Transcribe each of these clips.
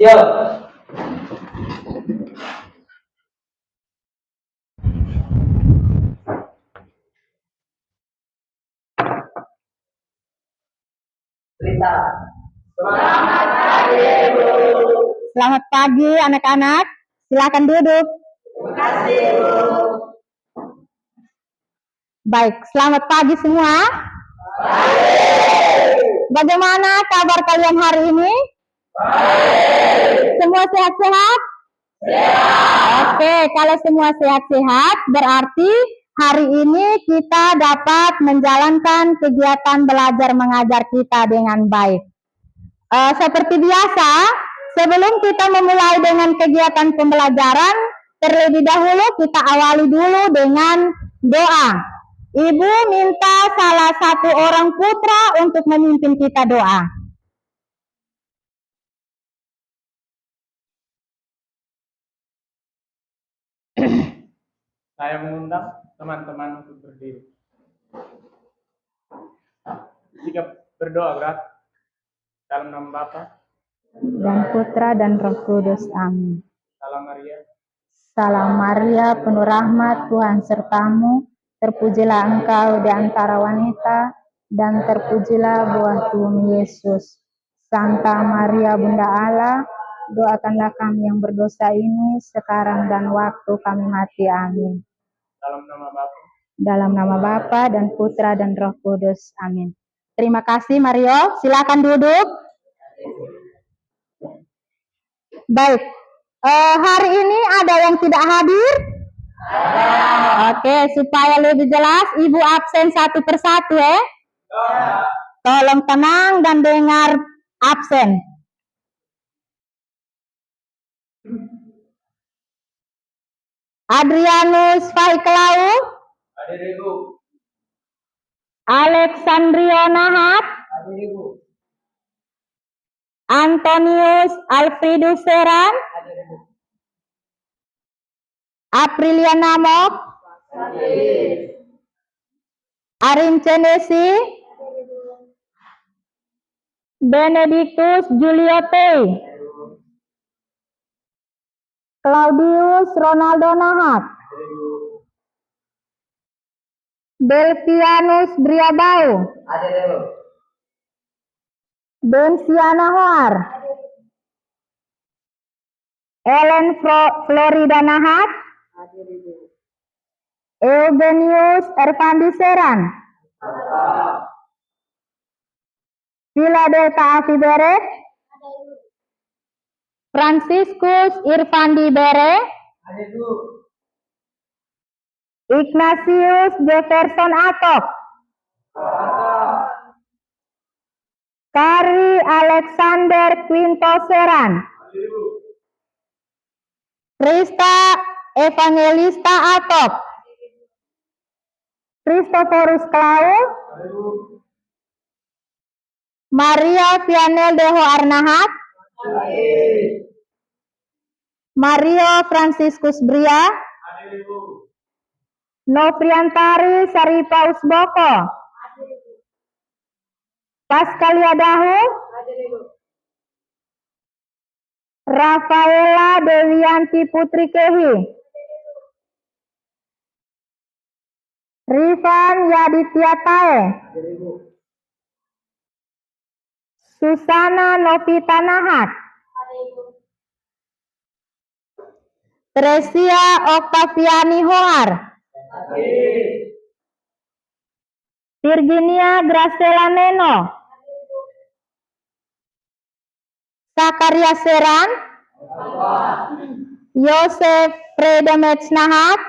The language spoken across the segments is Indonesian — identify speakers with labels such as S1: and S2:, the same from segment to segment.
S1: Siap. Rita.
S2: Selamat pagi anak-anak. Silakan duduk.
S1: Terima kasih, Bu.
S2: Baik, selamat pagi semua. Bagaimana kabar kalian hari ini? Semua sehat-sehat? Oke, kalau semua sehat-sehat berarti hari ini kita dapat menjalankan kegiatan belajar mengajar kita dengan baik. Seperti biasa, sebelum kita memulai dengan kegiatan pembelajaran, terlebih dahulu kita awali dulu dengan doa. Ibu minta salah satu orang putra untuk memimpin kita doa.
S3: Saya mengundang teman-teman untuk berdiri. Jika berdoa berat, dalam nama Bapa
S2: Dan Putra dan Roh Kudus. Amin.
S3: Salam Maria.
S2: Salam Maria, penuh rahmat, Tuhan sertamu. Terpujilah engkau di antara wanita, dan terpujilah buah tubuhmu Yesus. Santa Maria, Bunda Allah, doakanlah kami yang berdosa ini sekarang dan waktu kami mati. Amin.
S3: Dalam nama Bapa.
S2: Dalam nama Bapa dan Putra dan Roh Kudus. Amin. Terima kasih Mario. Silakan duduk. Baik. Hari ini ada yang tidak hadir? Oke, supaya lebih jelas, Ibu absen satu persatu ya. Tolong tenang dan dengar absen. Adrianus Faiklau.
S1: Hadir, Ibu.
S2: Alexandria Nahat.
S1: Hadir, Ibu.
S2: Antonius Alfridus Seran.
S1: Hadir, Ibu.
S2: Aprilia Namok.
S1: Hadir.
S2: Arin Cenesi. Benedictus Juliote. Claudius Ronaldo Nahat. Delvianus Briabau.
S1: Hadir, Ibu.
S2: Bensiana Hoar. Ellen Florida Nahat.
S1: Hadir, Ibu.
S2: Eugenius Ervandi Seran. Philadelphia Afi Bere. Franciscus Irfandi Bere.
S1: Hadir, Ibu.
S2: Ignatius Jefferson Atok. Kari Alexander Quinto Seran.
S1: Hadir, Ibu.
S2: Krista Evangelista Atok. Christophorus Klau.
S1: Hadir, Ibu.
S2: Maria Vianel Deho Arnahat.
S1: Hadir.
S2: Mario Franciscus Bria.
S1: Hadir, Ibu.
S2: Nopriantari Saripa Usboko. Paskalia Dahu.
S1: Hadir, Ibu.
S2: Rafaela Dewianti Putri Kehi. Rifan Yaditya Tae.
S1: Hadir, Ibu.
S2: Susana Novita Nahat.
S1: Hadir, Ibu.
S2: Tresia Oktaviani Hoar.
S1: Hadir.
S2: Virginia Gracela Neno. Sakaria Seran. Yosef Fredemets Nahat.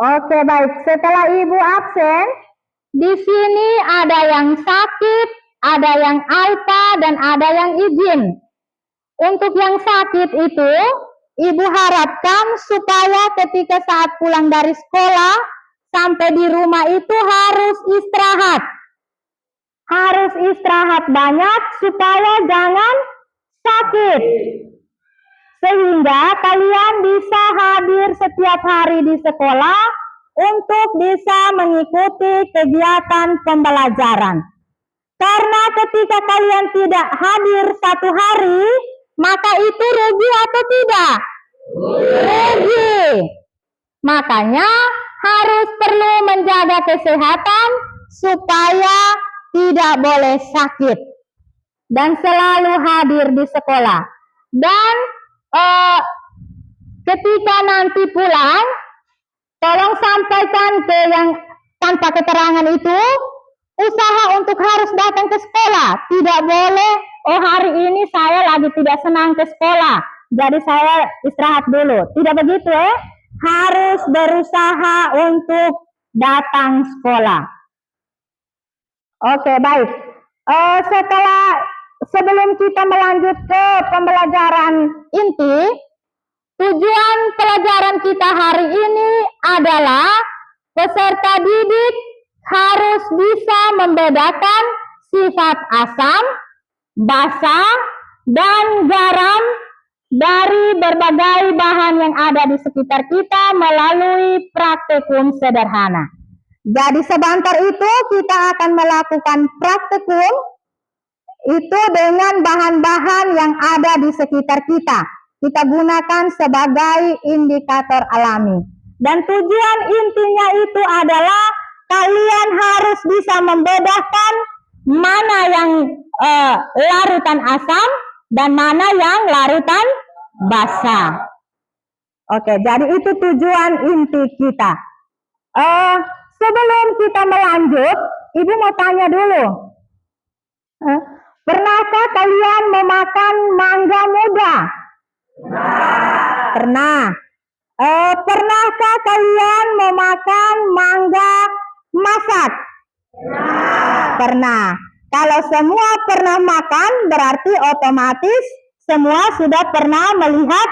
S2: Oke, baik. Setelah Ibu absen, di sini ada yang sakit, ada yang alpa, dan ada yang izin. Untuk yang sakit itu, Ibu harapkan supaya ketika saat pulang dari sekolah, sampai di rumah itu harus istirahat. Harus istirahat banyak supaya jangan sakit. Sehingga kalian bisa hadir setiap hari di sekolah untuk bisa mengikuti kegiatan pembelajaran. Karena ketika kalian tidak hadir satu hari, maka itu rugi atau tidak? Rugi. Makanya harus perlu menjaga kesehatan supaya tidak boleh sakit dan selalu hadir di sekolah. Dan ketika nanti pulang, tolong sampaikan ke yang tanpa keterangan itu, usaha untuk harus datang ke sekolah. Tidak boleh, oh hari ini saya lagi tidak senang ke sekolah, jadi saya istirahat dulu. Tidak begitu harus berusaha untuk datang sekolah. Oke, baik. Sebelum kita melanjut ke pembelajaran inti, tujuan pelajaran kita hari ini adalah peserta didik harus bisa membedakan sifat asam, basa, dan garam dari berbagai bahan yang ada di sekitar kita melalui praktikum sederhana. Jadi sebentar itu kita akan melakukan praktikum itu dengan bahan-bahan yang ada di sekitar kita. Kita gunakan sebagai indikator alami. Dan tujuan intinya itu adalah kalian harus bisa membedakan mana yang larutan asam dan mana yang larutan basa. Oke, jadi itu tujuan inti kita. Sebelum kita melanjut, Ibu mau tanya dulu. Pernahkah kalian memakan mangga muda? Pernah. Pernahkah kalian memakan mangga masak? Pernah. Kalau semua pernah makan, berarti otomatis semua sudah pernah melihat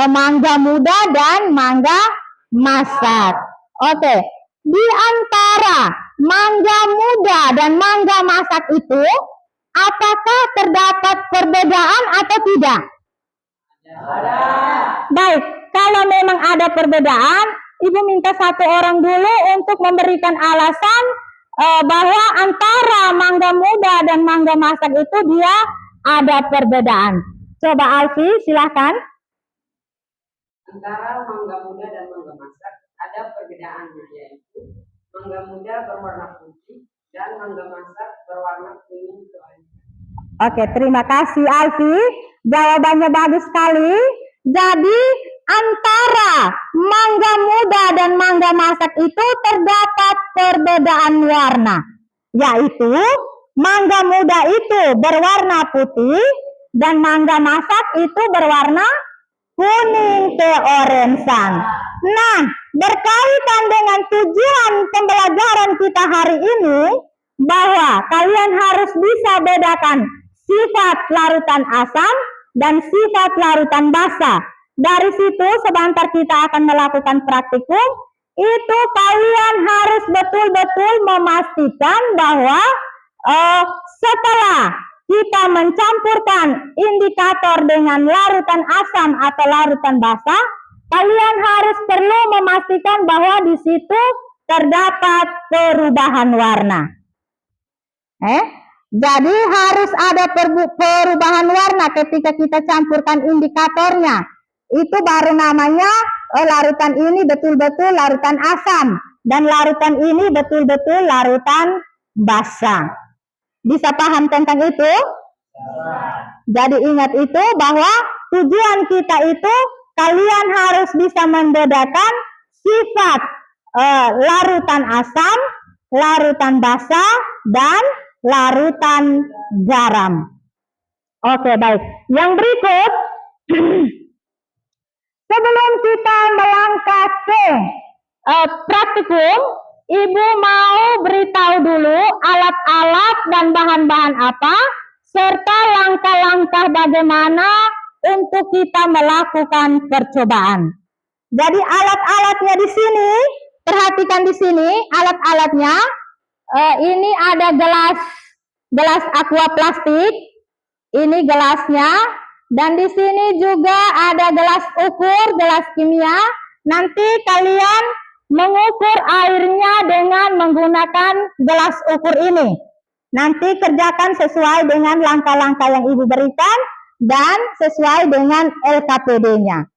S2: mangga muda dan mangga masak. Oke. Di antara mangga muda dan mangga masak itu, apakah terdapat perbedaan atau tidak? Ada. Baik, kalau memang ada perbedaan, Ibu minta satu orang dulu untuk memberikan alasan bahwa antara mangga muda dan mangga masak itu dia ada perbedaan. Coba Alfi, silakan.
S1: Antara mangga muda dan mangga masak ada perbedaannya, yaitu mangga muda berwarna putih dan mangga masak berwarna kuning kecoklatan.
S2: Oke, terima kasih Alfi. Jawabannya bagus sekali. Jadi antara mangga muda dan mangga masak itu terdapat perbedaan warna, yaitu mangga muda itu berwarna putih dan mangga masak itu berwarna kuning keoransan. Nah, berkaitan dengan tujuan pembelajaran kita hari ini, bahwa kalian harus bisa bedakan sifat larutan asam dan sifat larutan basa. Dari situ sebentar kita akan melakukan praktikum. Itu kalian harus betul-betul memastikan bahwa setelah kita mencampurkan indikator dengan larutan asam atau larutan basa, kalian harus perlu memastikan bahwa di situ terdapat perubahan warna. Jadi harus ada perubahan warna ketika kita campurkan indikatornya. Itu baru namanya larutan ini betul-betul larutan asam dan larutan ini betul-betul larutan basa. Bisa paham tentang itu? Jadi ingat itu bahwa tujuan kita itu kalian harus bisa membedakan sifat larutan asam, larutan basa, dan larutan garam. Oke, baik. Yang berikut, sebelum kita melangkah ke praktikum, Ibu mau beritahu dulu alat-alat dan bahan-bahan apa, serta langkah-langkah bagaimana untuk kita melakukan percobaan. Jadi alat-alatnya di sini, perhatikan di sini alat-alatnya. Ini ada gelas aqua plastik, ini gelasnya, dan di sini juga ada gelas ukur, gelas kimia. Nanti kalian mengukur airnya dengan menggunakan gelas ukur ini. Nanti kerjakan sesuai dengan langkah-langkah yang Ibu berikan dan sesuai dengan LKPD-nya.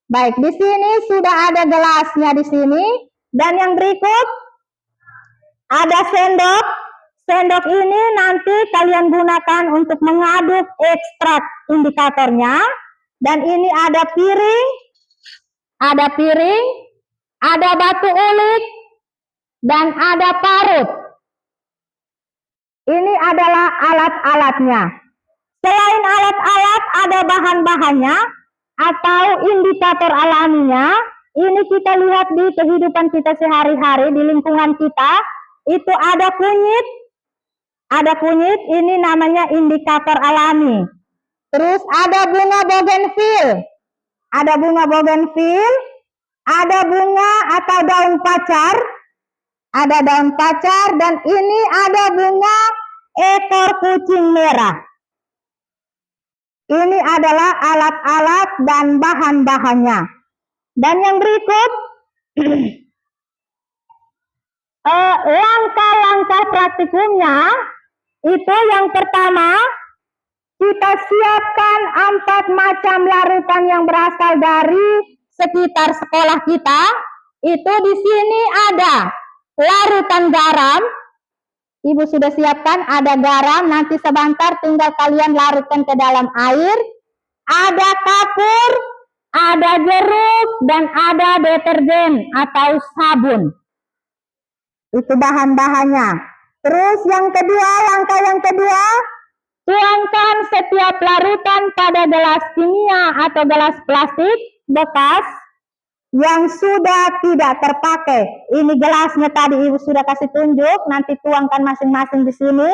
S2: Baik, di sini sudah ada gelasnya di sini. Dan yang berikut ada sendok. Sendok ini nanti kalian gunakan untuk mengaduk ekstrak indikatornya. Dan ini ada piring, ada batu ulik, dan ada parut. Ini adalah alat-alatnya. Selain alat-alat, ada bahan-bahannya atau indikator alaminya. Ini kita lihat di kehidupan kita sehari-hari, di lingkungan kita. Itu ada kunyit. Ada kunyit, ini namanya indikator alami. Terus ada bunga bougainville. Ada bunga bougainville. Ada bunga atau daun pacar. Ada daun pacar dan ini ada bunga ekor kucing merah. Ini adalah alat-alat dan bahan-bahannya. Dan yang berikut, langkah-langkah praktikumnya, itu yang pertama, kita siapkan 4 macam larutan yang berasal dari sekitar sekolah kita. Itu di sini ada larutan garam. Ibu sudah siapkan, ada garam, nanti sebentar tinggal kalian larutkan ke dalam air. Ada kapur, ada jeruk, dan ada deterjen atau sabun. Itu bahan-bahannya. Terus yang kedua, langkah yang kedua, tuangkan setiap larutan pada gelas kimia atau gelas plastik bekas yang sudah tidak terpakai. Ini gelasnya tadi Ibu sudah kasih tunjuk, nanti tuangkan masing-masing di sini.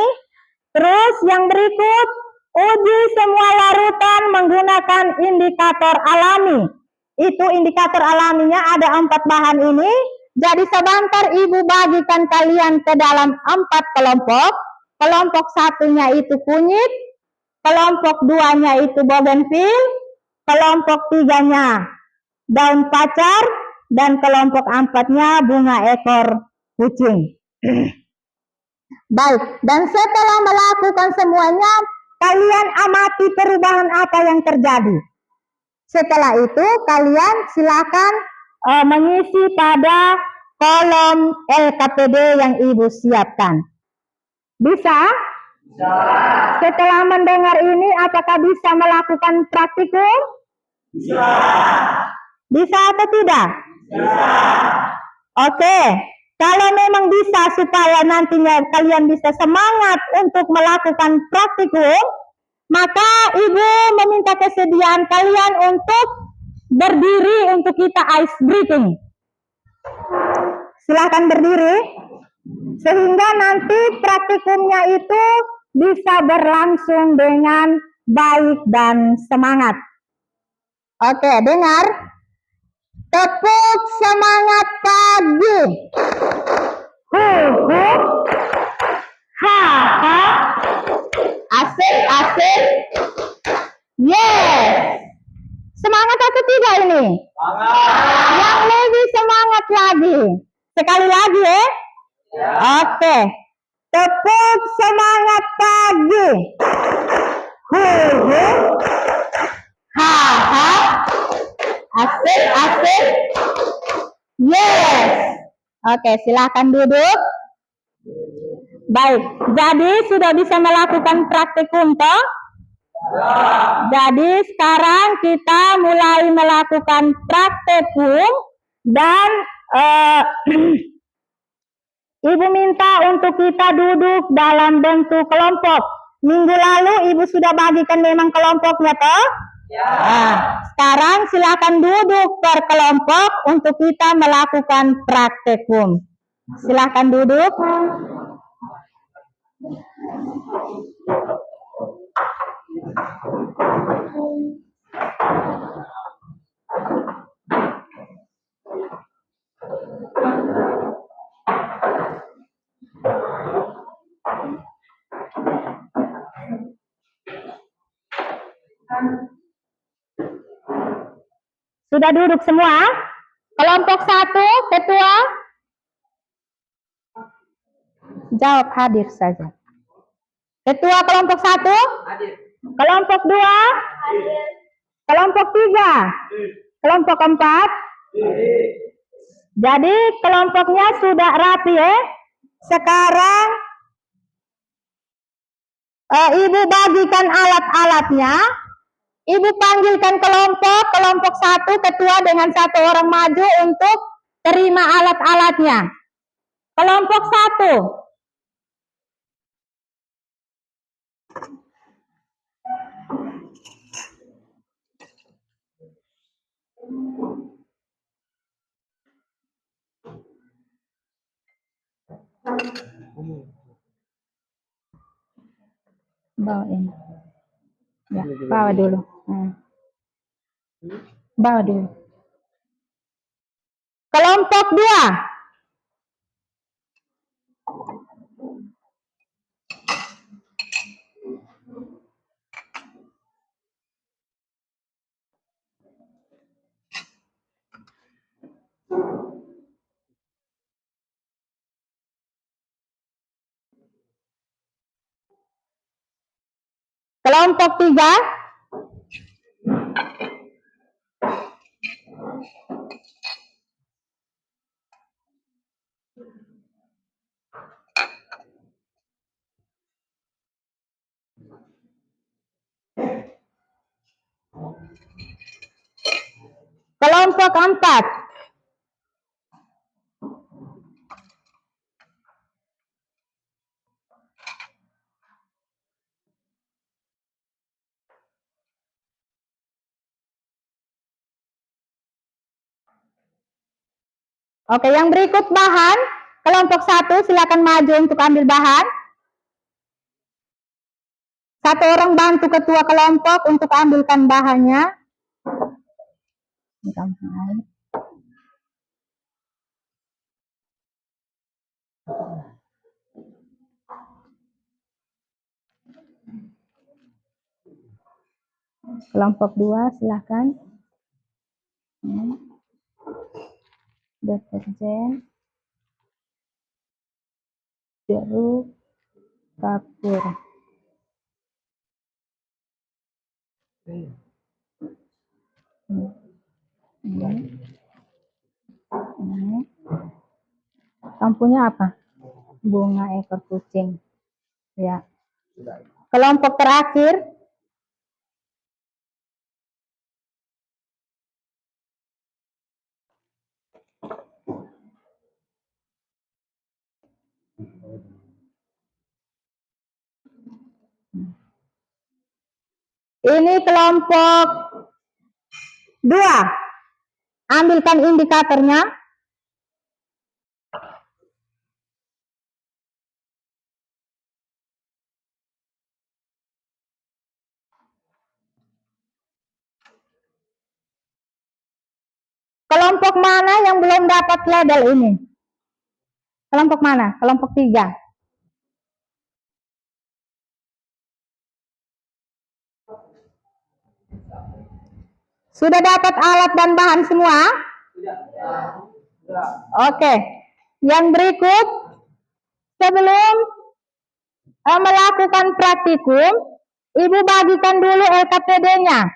S2: Terus yang berikut, uji semua larutan menggunakan indikator alami. Itu indikator alaminya ada 4 bahan ini. Jadi sebentar Ibu bagikan kalian ke dalam 4 kelompok. Kelompok satunya itu kunyit, kelompok 2-nya itu bougainville, kelompok 3-nya daun pacar, dan kelompok 4-nya bunga ekor kucing. Baik, dan setelah melakukan semuanya, kalian amati perubahan apa yang terjadi. Setelah itu, kalian silakan mengisi pada kolom LKPD yang Ibu siapkan. Bisa? Bisa. Setelah mendengar ini, apakah bisa melakukan praktikum? Bisa. Bisa atau tidak? Bisa. Oke. Kalau memang bisa supaya nantinya kalian bisa semangat untuk melakukan praktikum, maka Ibu meminta kesediaan kalian untuk berdiri untuk kita ice breathing. Silahkan berdiri, sehingga nanti praktikumnya itu bisa berlangsung dengan baik dan semangat. Oke, dengar. Tepuk semangat pagi. Ha. Asik, asik. Yes. Semangat atau tidak ini? Semangat. Yang lebih semangat lagi. Sekali lagi ya. Oke. Tepuk semangat pagi. Ha. Asik, asik. Yes. Oke, silakan duduk. Baik, jadi sudah bisa melakukan praktikum toh? Jadi sekarang kita mulai melakukan praktikum dan Ibu minta untuk kita duduk dalam bentuk kelompok. Minggu lalu Ibu sudah bagikan memang kelompoknya toh? Ya. Nah, sekarang silakan duduk per kelompok untuk kita melakukan praktikum. Silakan duduk. Sudah duduk semua? Kelompok 1, ketua? Jawab hadir saja. Ketua kelompok 1,
S1: Hadir.
S2: kelompok 2, kelompok 3, kelompok 4. Jadi kelompoknya sudah rapi ya. Sekarang Ibu bagikan alat-alatnya. Ibu panggilkan kelompok 1 ketua dengan 1 orang maju untuk terima alat-alatnya. Kelompok 1. Bawain. Ya, bawa dulu. Bawa dulu. Kelompok 2. Kelompok 3. Kelompok 4. Oke, yang berikut bahan. Kelompok 1 silakan maju untuk ambil bahan. 1 orang bantu ketua kelompok untuk ambilkan bahannya. Kelompok 2 silakan. Deterjen, jeruk, kapur. Lampunya apa? Bunga ekor kucing. Ya. Kelompok terakhir. Ini kelompok 2. Ambilkan indikatornya. Kelompok mana yang belum dapat label ini? Kelompok mana? Kelompok 3. Sudah dapat alat dan bahan semua? Oke. Yang berikut, sebelum melakukan praktikum, Ibu bagikan dulu LKPD-nya.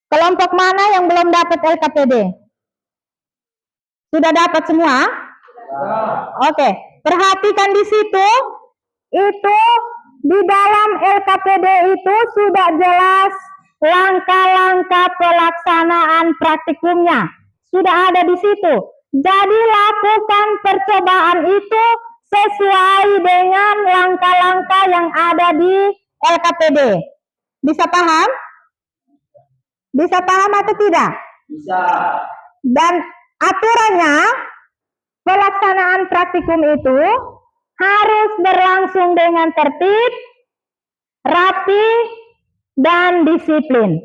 S2: Kelompok mana yang belum dapat LKPD? Sudah dapat semua? Oke, perhatikan di situ. Itu di dalam LKPD itu sudah jelas langkah-langkah pelaksanaan praktikumnya. Sudah ada di situ. Jadi lakukan percobaan itu sesuai dengan langkah-langkah yang ada di LKPD. Bisa paham? Bisa paham atau tidak?
S3: Bisa.
S2: Dan aturannya, pelaksanaan praktikum itu harus berlangsung dengan tertib, rapi, dan disiplin.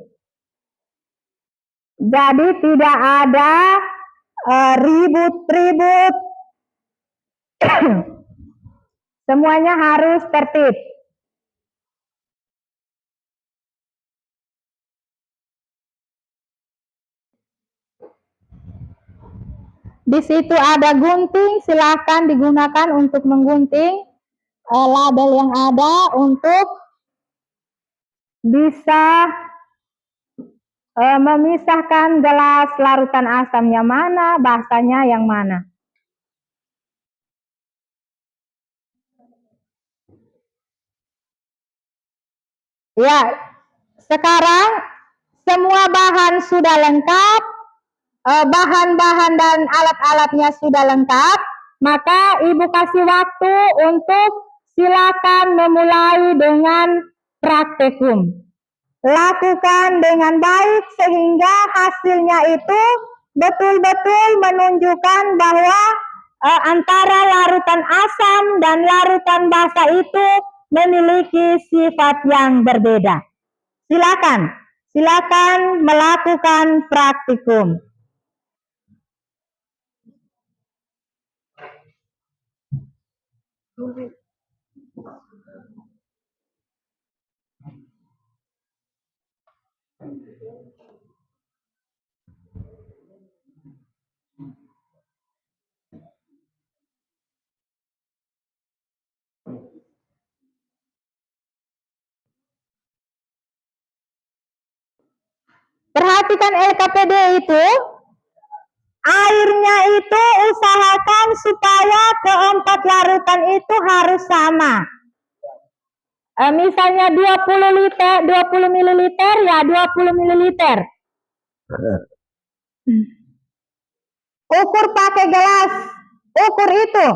S2: Jadi tidak ada ribut-ribut. Semuanya harus tertib. Di situ ada gunting, silakan digunakan untuk menggunting label yang ada untuk bisa memisahkan gelas larutan asamnya mana, basanya yang mana. Ya, sekarang semua bahan sudah lengkap, bahan-bahan dan alat-alatnya sudah lengkap, maka Ibu kasih waktu untuk silakan memulai dengan praktikum. Lakukan dengan baik sehingga hasilnya itu betul-betul menunjukkan bahwa antara larutan asam dan larutan basa itu memiliki sifat yang berbeda. Silakan melakukan praktikum. Perhatikan LKPD itu, airnya itu usahakan supaya keempat larutan itu harus sama. Misalnya 20 liter, 20 ml ya 20 ml. Ukur pakai gelas, ukur itu.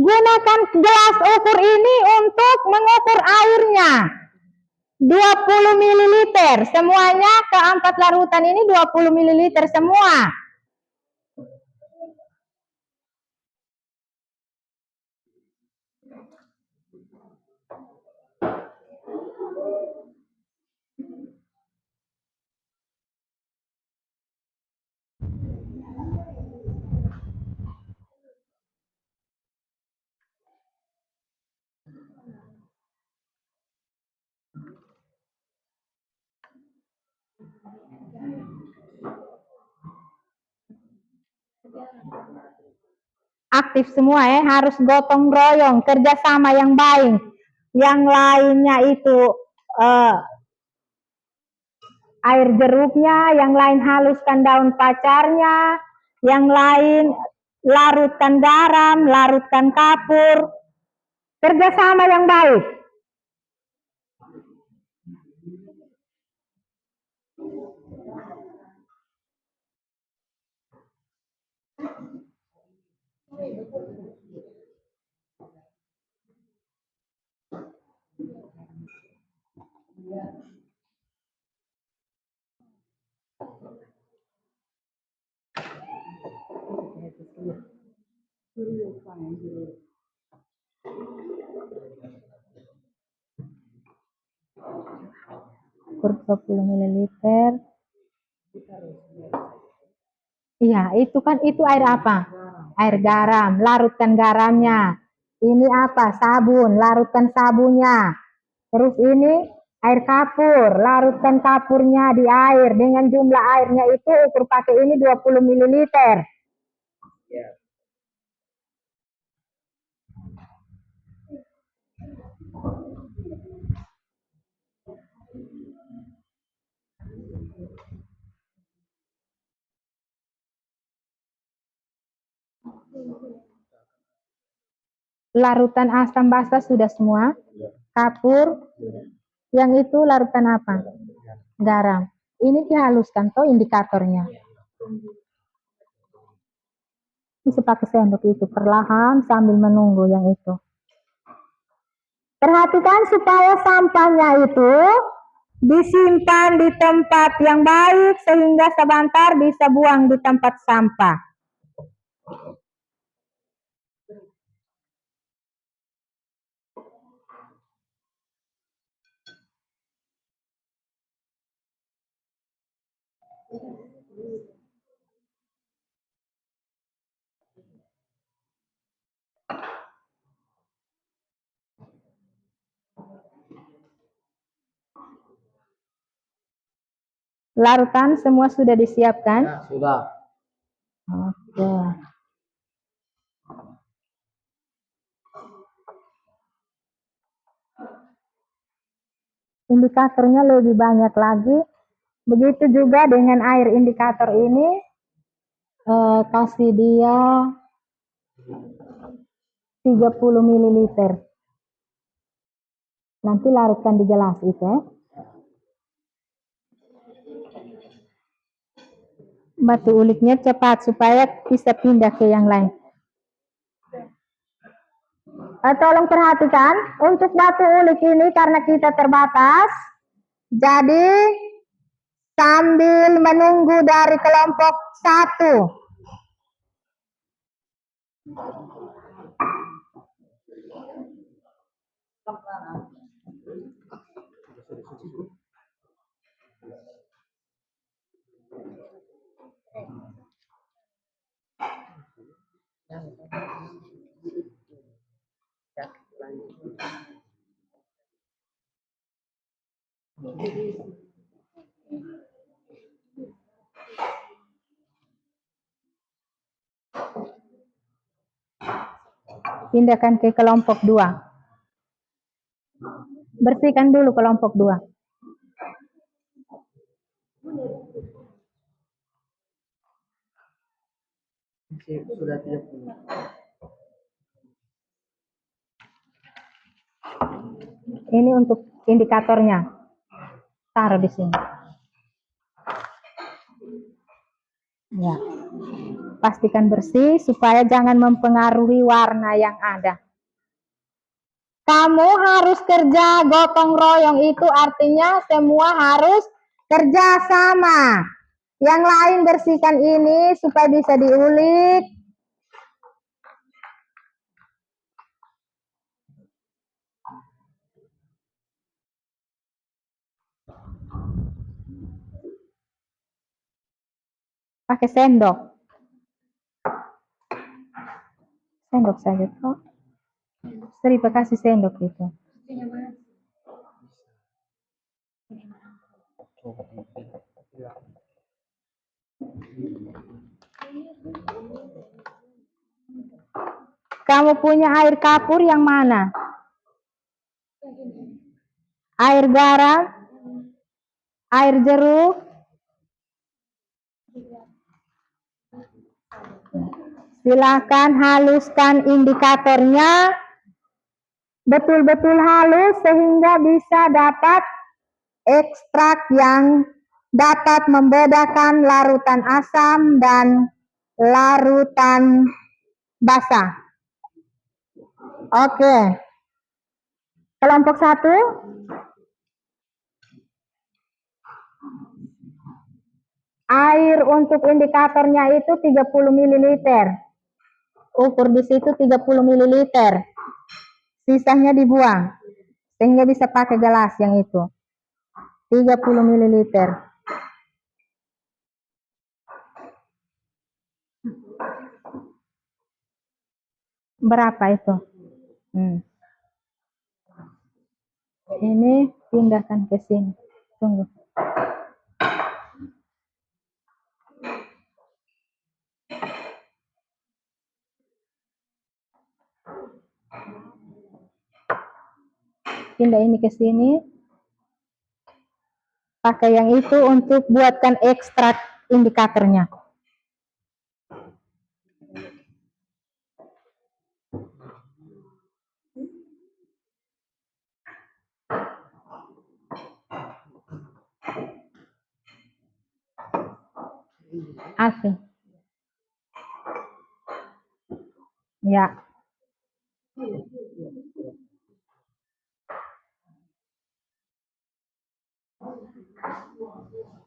S2: Gunakan gelas ukur ini untuk mengukur airnya. 20 ml. Semuanya keempat larutan ini 20 ml semua. aktif semua ya, harus gotong royong, kerjasama yang baik. Yang lainnya itu air jeruknya, yang lain haluskan daun pacarnya, yang lain larutkan garam, larutkan kapur, kerjasama yang baik. Ukur 20 ml. Iya, itu kan itu air apa? Air garam, larutkan garamnya. Ini apa? Sabun, larutkan sabunnya. Terus ini air kapur, larutkan kapurnya di air. Dengan jumlah airnya itu ukur pakai ini 20 ml. Larutan asam basa sudah semua. Kapur, yang itu larutan apa? Garam. Ini dihaluskan toh indikatornya. Bisa pakai sendok itu perlahan sambil menunggu yang itu. Perhatikan supaya sampahnya itu disimpan di tempat yang baik sehingga sebentar bisa buang di tempat sampah. Larutan semua sudah disiapkan?
S3: Ya, sudah.
S2: Oke. Indikatornya lebih banyak lagi. Begitu juga dengan air indikator ini, kasih dia 30 ml. Nanti larutkan di gelas itu ya. Batu uliknya cepat supaya bisa pindah ke yang lain. Tolong perhatikan, untuk batu ulik ini karena kita terbatas, jadi sambil menunggu dari kelompok 1. Pindahkan ke kelompok 2. Bersihkan dulu kelompok 2.
S3: Sudah 30.
S2: Ini untuk indikatornya. Taruh di sini. Ya. Pastikan bersih supaya jangan mempengaruhi warna yang ada. Kamu harus kerja gotong royong, itu artinya semua harus kerja sama. Yang lain bersihkan ini supaya bisa diulik. Pakai sendok. Sendok saja toh. Seri kasih sendok itu. Kamu punya air kapur yang mana? Air garam? Air jeruk? Silakan haluskan indikatornya betul-betul halus sehingga bisa dapat ekstrak yang dapat membedakan larutan asam dan larutan basah. Oke. Kelompok 1. Air untuk indikatornya itu 30 ml. Ukur di situ 30 ml. Sisanya dibuang sehingga bisa pakai gelas yang itu. 30 ml. Berapa itu? Ini pindahkan ke sini. Tunggu. Pindah ini ke sini. Pakai yang itu untuk buatkan ekstrak indikatornya. Asli. Ya.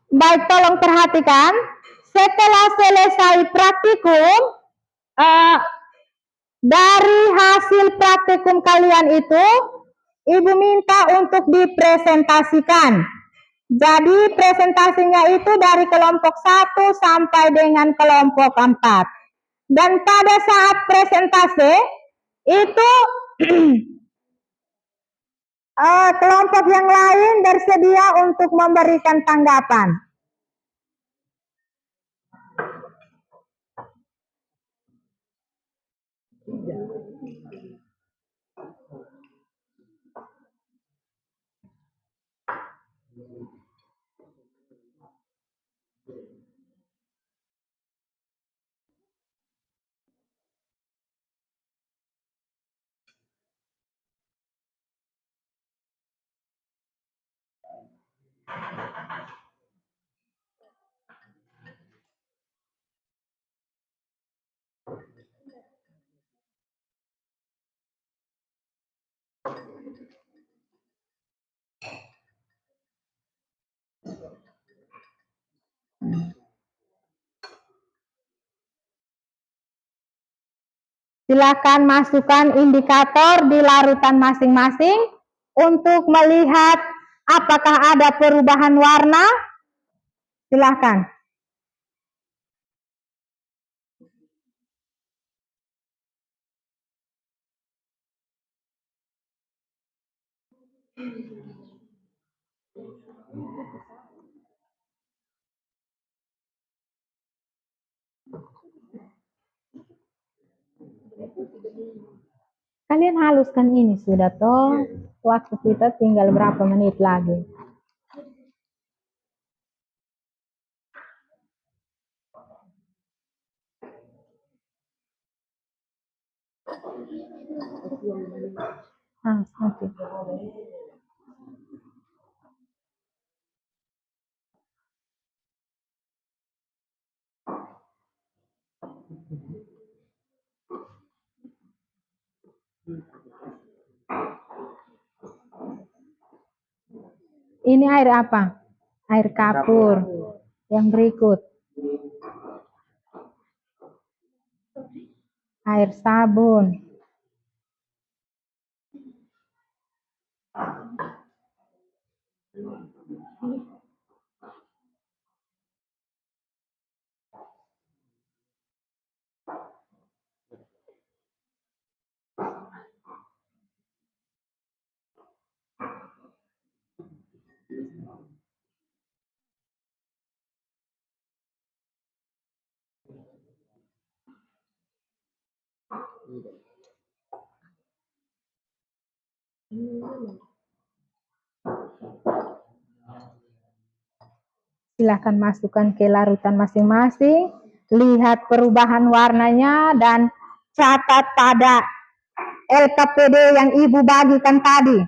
S2: Baik, tolong perhatikan. Setelah selesai praktikum, dari hasil praktikum kalian itu, Ibu minta untuk dipresentasikan. Jadi presentasinya itu dari kelompok 1 sampai dengan kelompok 4. Dan pada saat presentasi itu kelompok yang lain bersedia untuk memberikan tanggapan. Silakan masukkan indikator di larutan masing-masing untuk melihat apakah ada perubahan warna. Silakan. Kalian haluskan ini sudah toh. Waktu kita tinggal berapa menit lagi. Oke. Ini air apa? Air kapur. Yang berikut. Air sabun. Silahkan masukkan ke larutan masing-masing, lihat perubahan warnanya, dan catat pada LKPD yang Ibu bagikan tadi.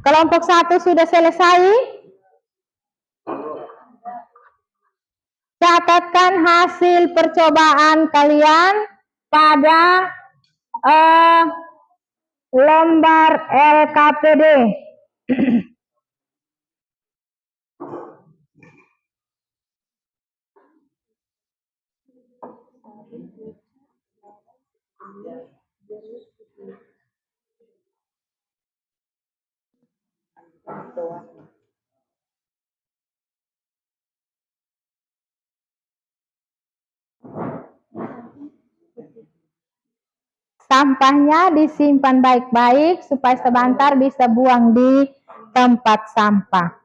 S2: Kelompok 1 sudah selesai? Catatkan hasil percobaan kalian pada lembar LKPD. Sampahnya disimpan baik-baik supaya sebentar bisa buang di tempat sampah.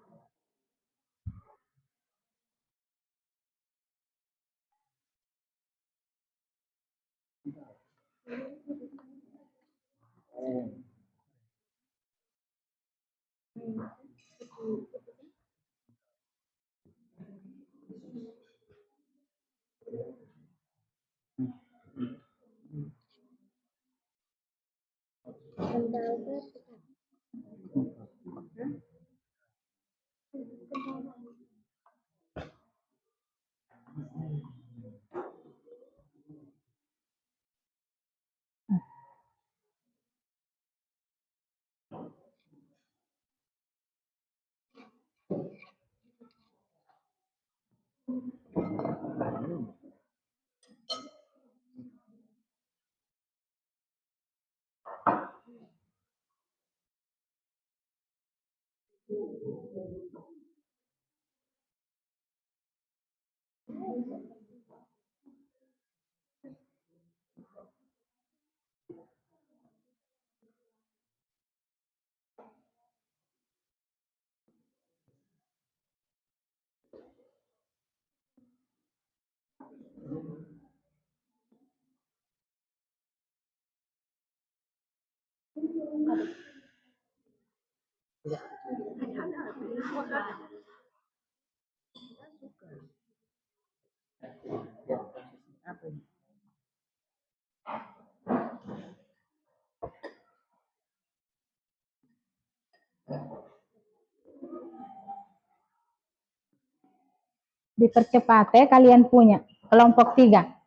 S2: Dipercepat ya, kalian punya kelompok 3.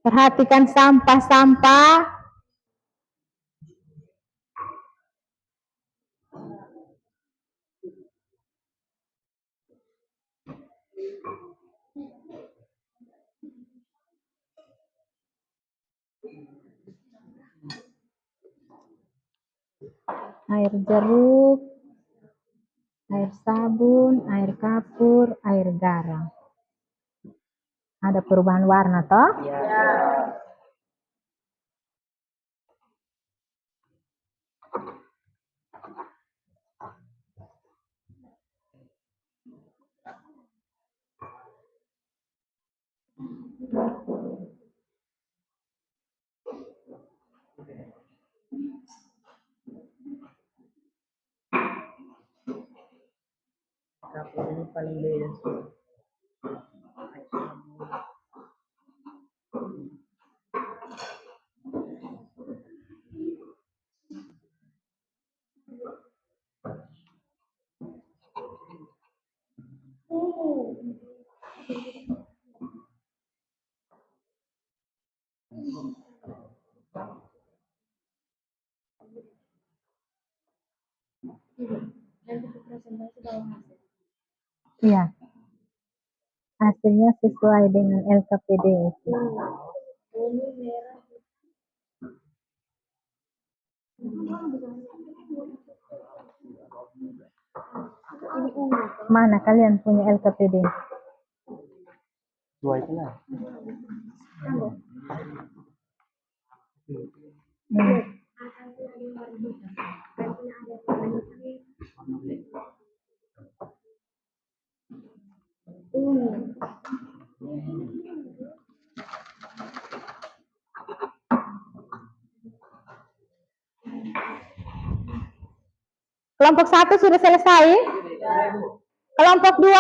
S2: Perhatikan sampah-sampah. Air jeruk, air sabun, air kapur, air garam. Ada perubahan warna toh?
S1: Ya.
S4: LKPD ini paling beda sih.
S2: Iya. Hasilnya sesuai dengan LKPD itu. Mana kalian punya LKPD?
S3: Dua itu lah.
S2: Kelompok 1 sudah selesai? Kelompok 2?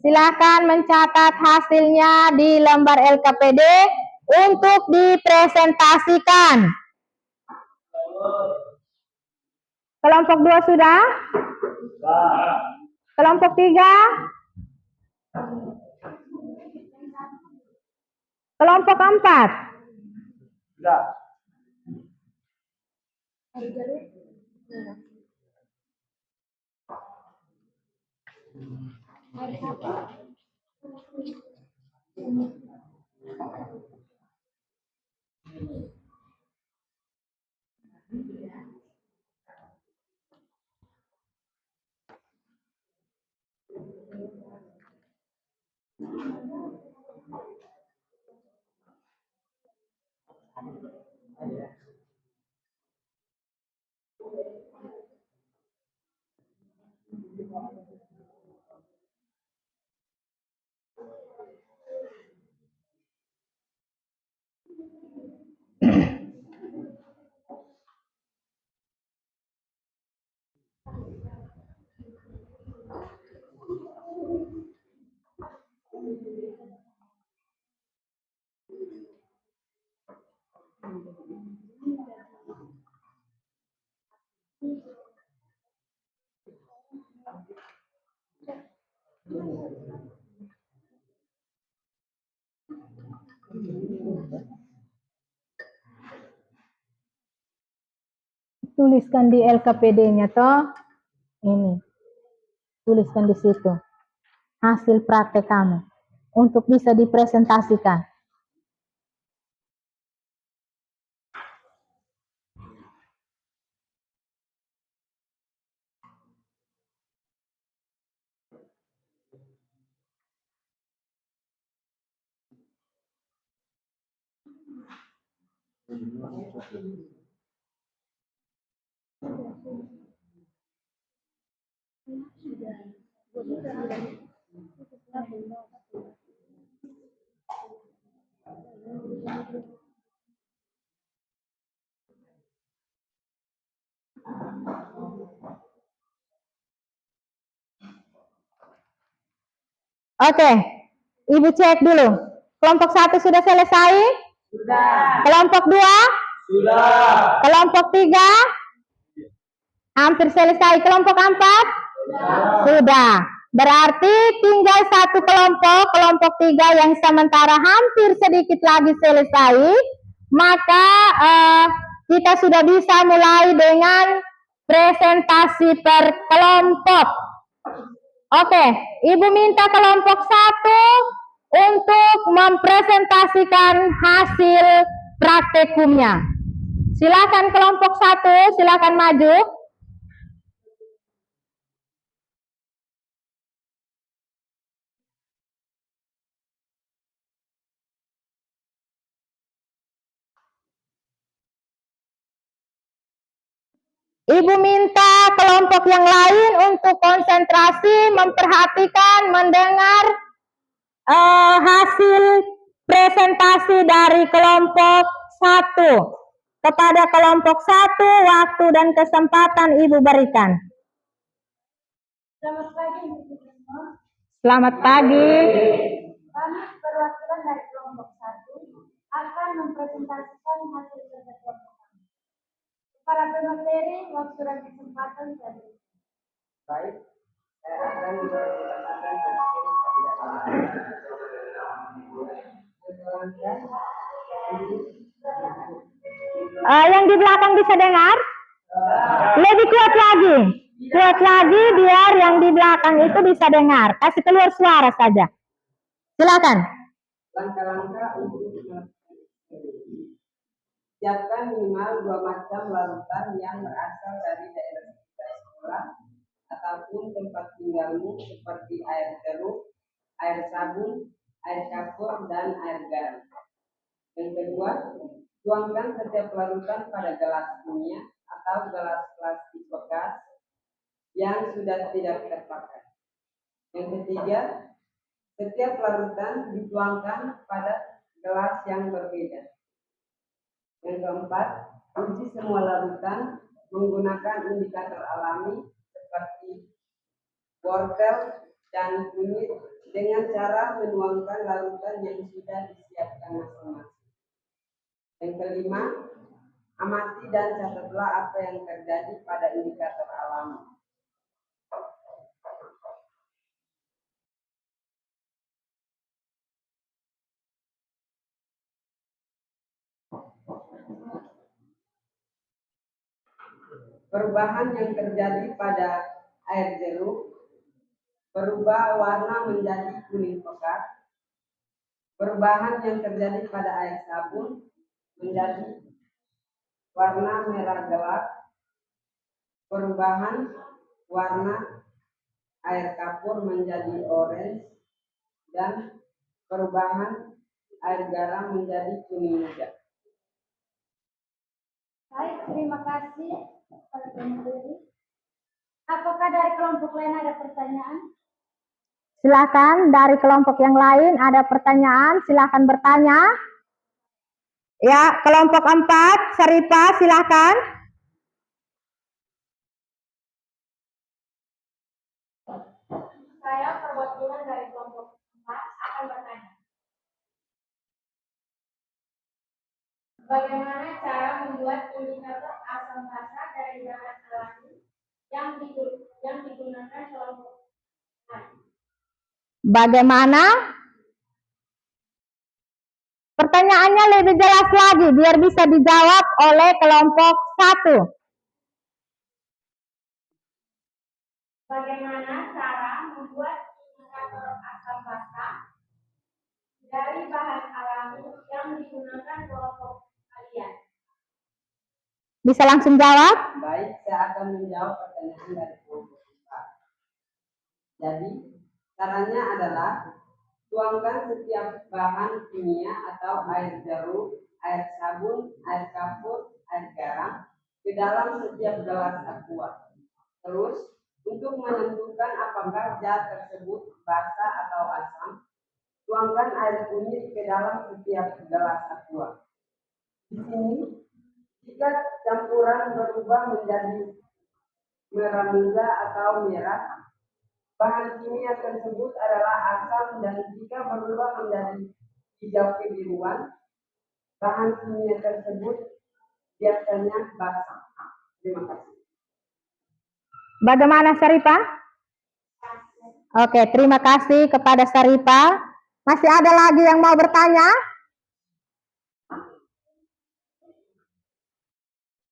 S2: Silakan mencatat hasilnya di lembar LKPD untuk dipresentasikan. Kelompok 2 sudah? Kelompok 3? Kelompok 4?
S3: Sudah.
S2: Tuliskan di LKPD-nya toh. Ini. Tuliskan di situ. Hasil praktek kamu untuk bisa dipresentasikan. Oke, Ibu cek dulu. Kelompok 1 sudah selesai?
S1: Sudah.
S2: Kelompok 2?
S3: Sudah.
S2: Kelompok 3? Hampir selesai. Kelompok 4? Sudah. Berarti tinggal satu kelompok, kelompok 3 yang sementara hampir sedikit lagi selesai. Maka kita sudah bisa mulai dengan presentasi per kelompok. Oke, Ibu minta kelompok 1 untuk mempresentasikan hasil praktikumnya. Silakan kelompok 1, silakan maju. Ibu minta kelompok yang lain untuk konsentrasi, memperhatikan, mendengar hasil presentasi dari kelompok 1. Kepada kelompok 1, waktu dan kesempatan Ibu berikan.
S5: Selamat pagi, Ibu semua.
S2: Selamat pagi.
S5: Kami perwakilan dari kelompok 1 akan mempresentasikan hasil kerja kelompok kami. Para pemateri, waktu dan kesempatan saya berikan.
S1: Baik, saya akan mempresentasikan hasil kerja kami.
S2: Yang di belakang bisa dengar? Lebih kuat lagi. Kuat lagi biar yang di belakang itu bisa dengar. Kasih keluar suara saja. Silakan.
S1: Langkah-langkah untuk melakukan eksperimen. Siapkan minimal 2 macam larutan yang berasal dari daerah sekitar sekolah ataupun tempat tinggalmu seperti air jeruk, air sabun, air kapur, dan air garam. Yang kedua, tuangkan setiap larutan pada gelas kimia atau gelas plastik bekas yang sudah tidak terpakai. Yang ketiga, setiap larutan dituangkan pada gelas yang berbeda. Yang keempat, uji semua larutan menggunakan indikator alami seperti wortel dan kunyit dengan cara menuangkan larutan yang sudah disiapkan masing-masing. Yang kelima, amati dan catatlah apa yang terjadi pada indikator alami. Perubahan yang terjadi pada air jeruk berubah warna menjadi kuning pekat. Perubahan yang terjadi pada air sabun menjadi warna merah gelap. Perubahan warna air kapur menjadi orange dan perubahan air garam menjadi kuning muda.
S5: Baik, terima kasih kepada pemateri. Apakah dari kelompok lain ada pertanyaan?
S2: Silakan dari kelompok yang lain ada pertanyaan, silakan bertanya. Ya, kelompok 4, Syarifah, silakan.
S5: Saya perwakilan dari kelompok 4 akan bertanya. Bagaimana cara membuat indikator asam basa dari bahan alami yang digunakan kelompok lain?
S2: Bagaimana? Pertanyaannya lebih jelas lagi biar bisa dijawab oleh kelompok 1.
S5: Bagaimana cara membuat indikator asam basa dari bahan alami yang digunakan kelompok kalian?
S2: Bisa langsung jawab?
S1: Baik, saya akan menjawab pertanyaan dari kelompok 4. Jadi, caranya adalah tuangkan setiap bahan kimia atau air jeruk, air sabun, air kapur, air garam ke dalam setiap gelas aqua. Terus, untuk menentukan apakah zat tersebut basa atau asam, tuangkan air kunyit ke dalam setiap gelas aqua. Di sini, jika campuran berubah menjadi merah muda atau merah, bahan kimia tersebut adalah asam, dan jika berubah menjadi hijau kebiruan, bahan kimia tersebut biasanya basa. Terima kasih.
S2: Bagaimana Syarifah? Oke, terima kasih kepada Syarifah. Masih ada lagi yang mau bertanya?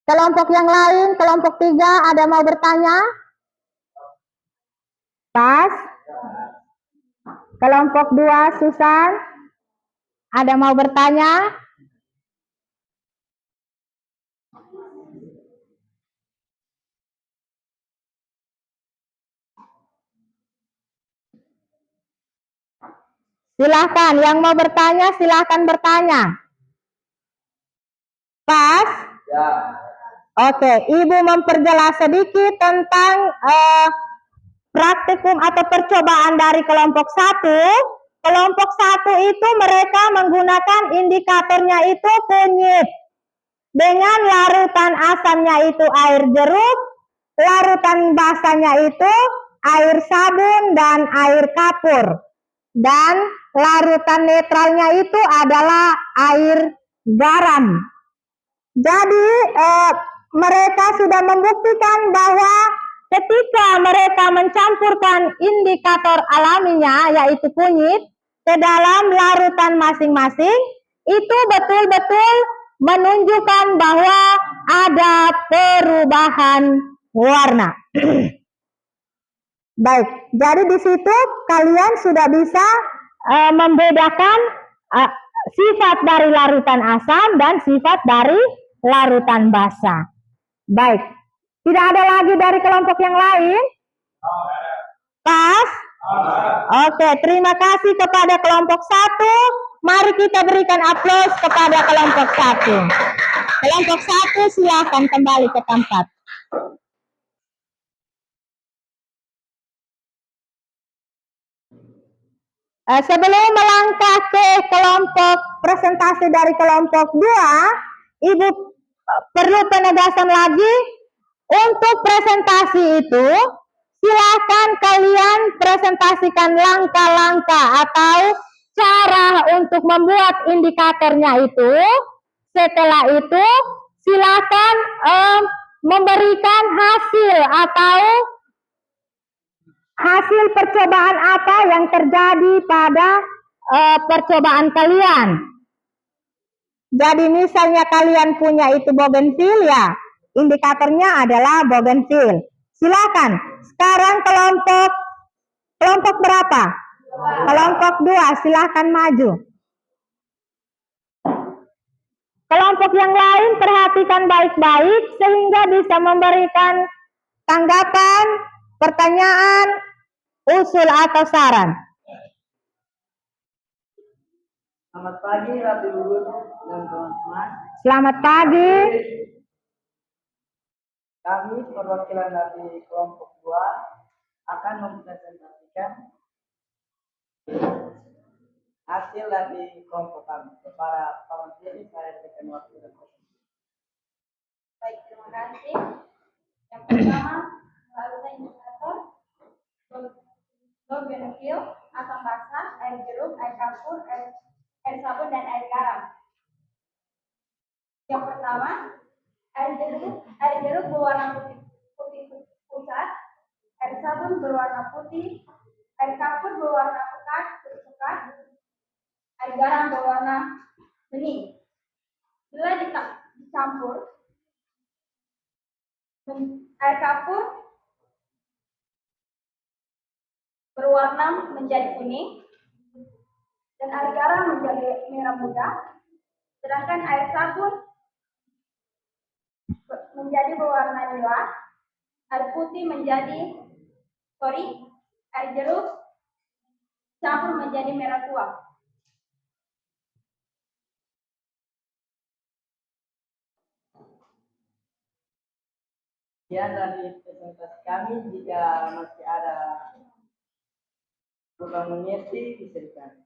S2: Kelompok yang lain, kelompok 3 ada mau bertanya? Pas. Kelompok 2, Susan. Ada mau bertanya? Silahkan, yang mau bertanya silahkan bertanya. Pas?
S1: Ya.
S2: Oke, Ibu memperjelas sedikit tentang praktikum atau percobaan dari kelompok 1. Kelompok 1 itu mereka menggunakan indikatornya itu kunyit. Dengan larutan asamnya itu air jeruk, larutan basanya itu air sabun, dan air kapur. Dan larutan netralnya itu adalah air garam. Jadi mereka sudah membuktikan bahwa ketika mereka mencampurkan indikator alaminya, yaitu kunyit, ke dalam larutan masing-masing, itu betul-betul menunjukkan bahwa ada perubahan warna. Baik, jadi di situ kalian sudah bisa membedakan sifat dari larutan asam dan sifat dari larutan basa. Baik, tidak ada lagi dari kelompok yang lain? Pas? Oke, terima kasih kepada kelompok 1. Mari kita berikan aplaus kepada kelompok 1. Kelompok 1 silakan kembali ke tempat. Sebelum melangkah ke kelompok presentasi dari kelompok 2, Ibu perlu penegasan lagi. Untuk presentasi itu, silakan kalian presentasikan langkah-langkah atau cara untuk membuat indikatornya itu. Setelah itu, silakan memberikan hasil atau hasil percobaan apa yang terjadi pada percobaan kalian. Jadi misalnya kalian punya itu bougainville, ya, indikatornya adalah bougainville. Silakan. Sekarang kelompok berapa? Kelompok 2, silakan maju. Kelompok yang lain perhatikan baik-baik sehingga bisa memberikan tanggapan, pertanyaan, usul atau saran.
S1: Selamat pagi, Bapak Ibu dan teman-teman.
S2: Selamat pagi.
S1: Kami perwakilan dari kelompok 2 akan mempresentasikan hasil dari kelompok kami. Kepada kawan ini saya berikan waktu dan waktu.
S5: Baik, terima kasih. Yang pertama, larutan indikator bougainville, asam basa, air jeruk, air kapur, air sabun, dan air garam. Yang pertama, air jeruk berwarna putih pucat, air sabun berwarna putih, air kapur berwarna pekat, air garam berwarna bening. Bila dicampur, air kapur berwarna menjadi kuning dan air garam menjadi merah muda, sedangkan air sabun menjadi berwarna nila, air putih air jeruk campur menjadi merah tua.
S1: Ya, dari presentasi kami, jika masih ada kurang mengerti, bisa ditanya.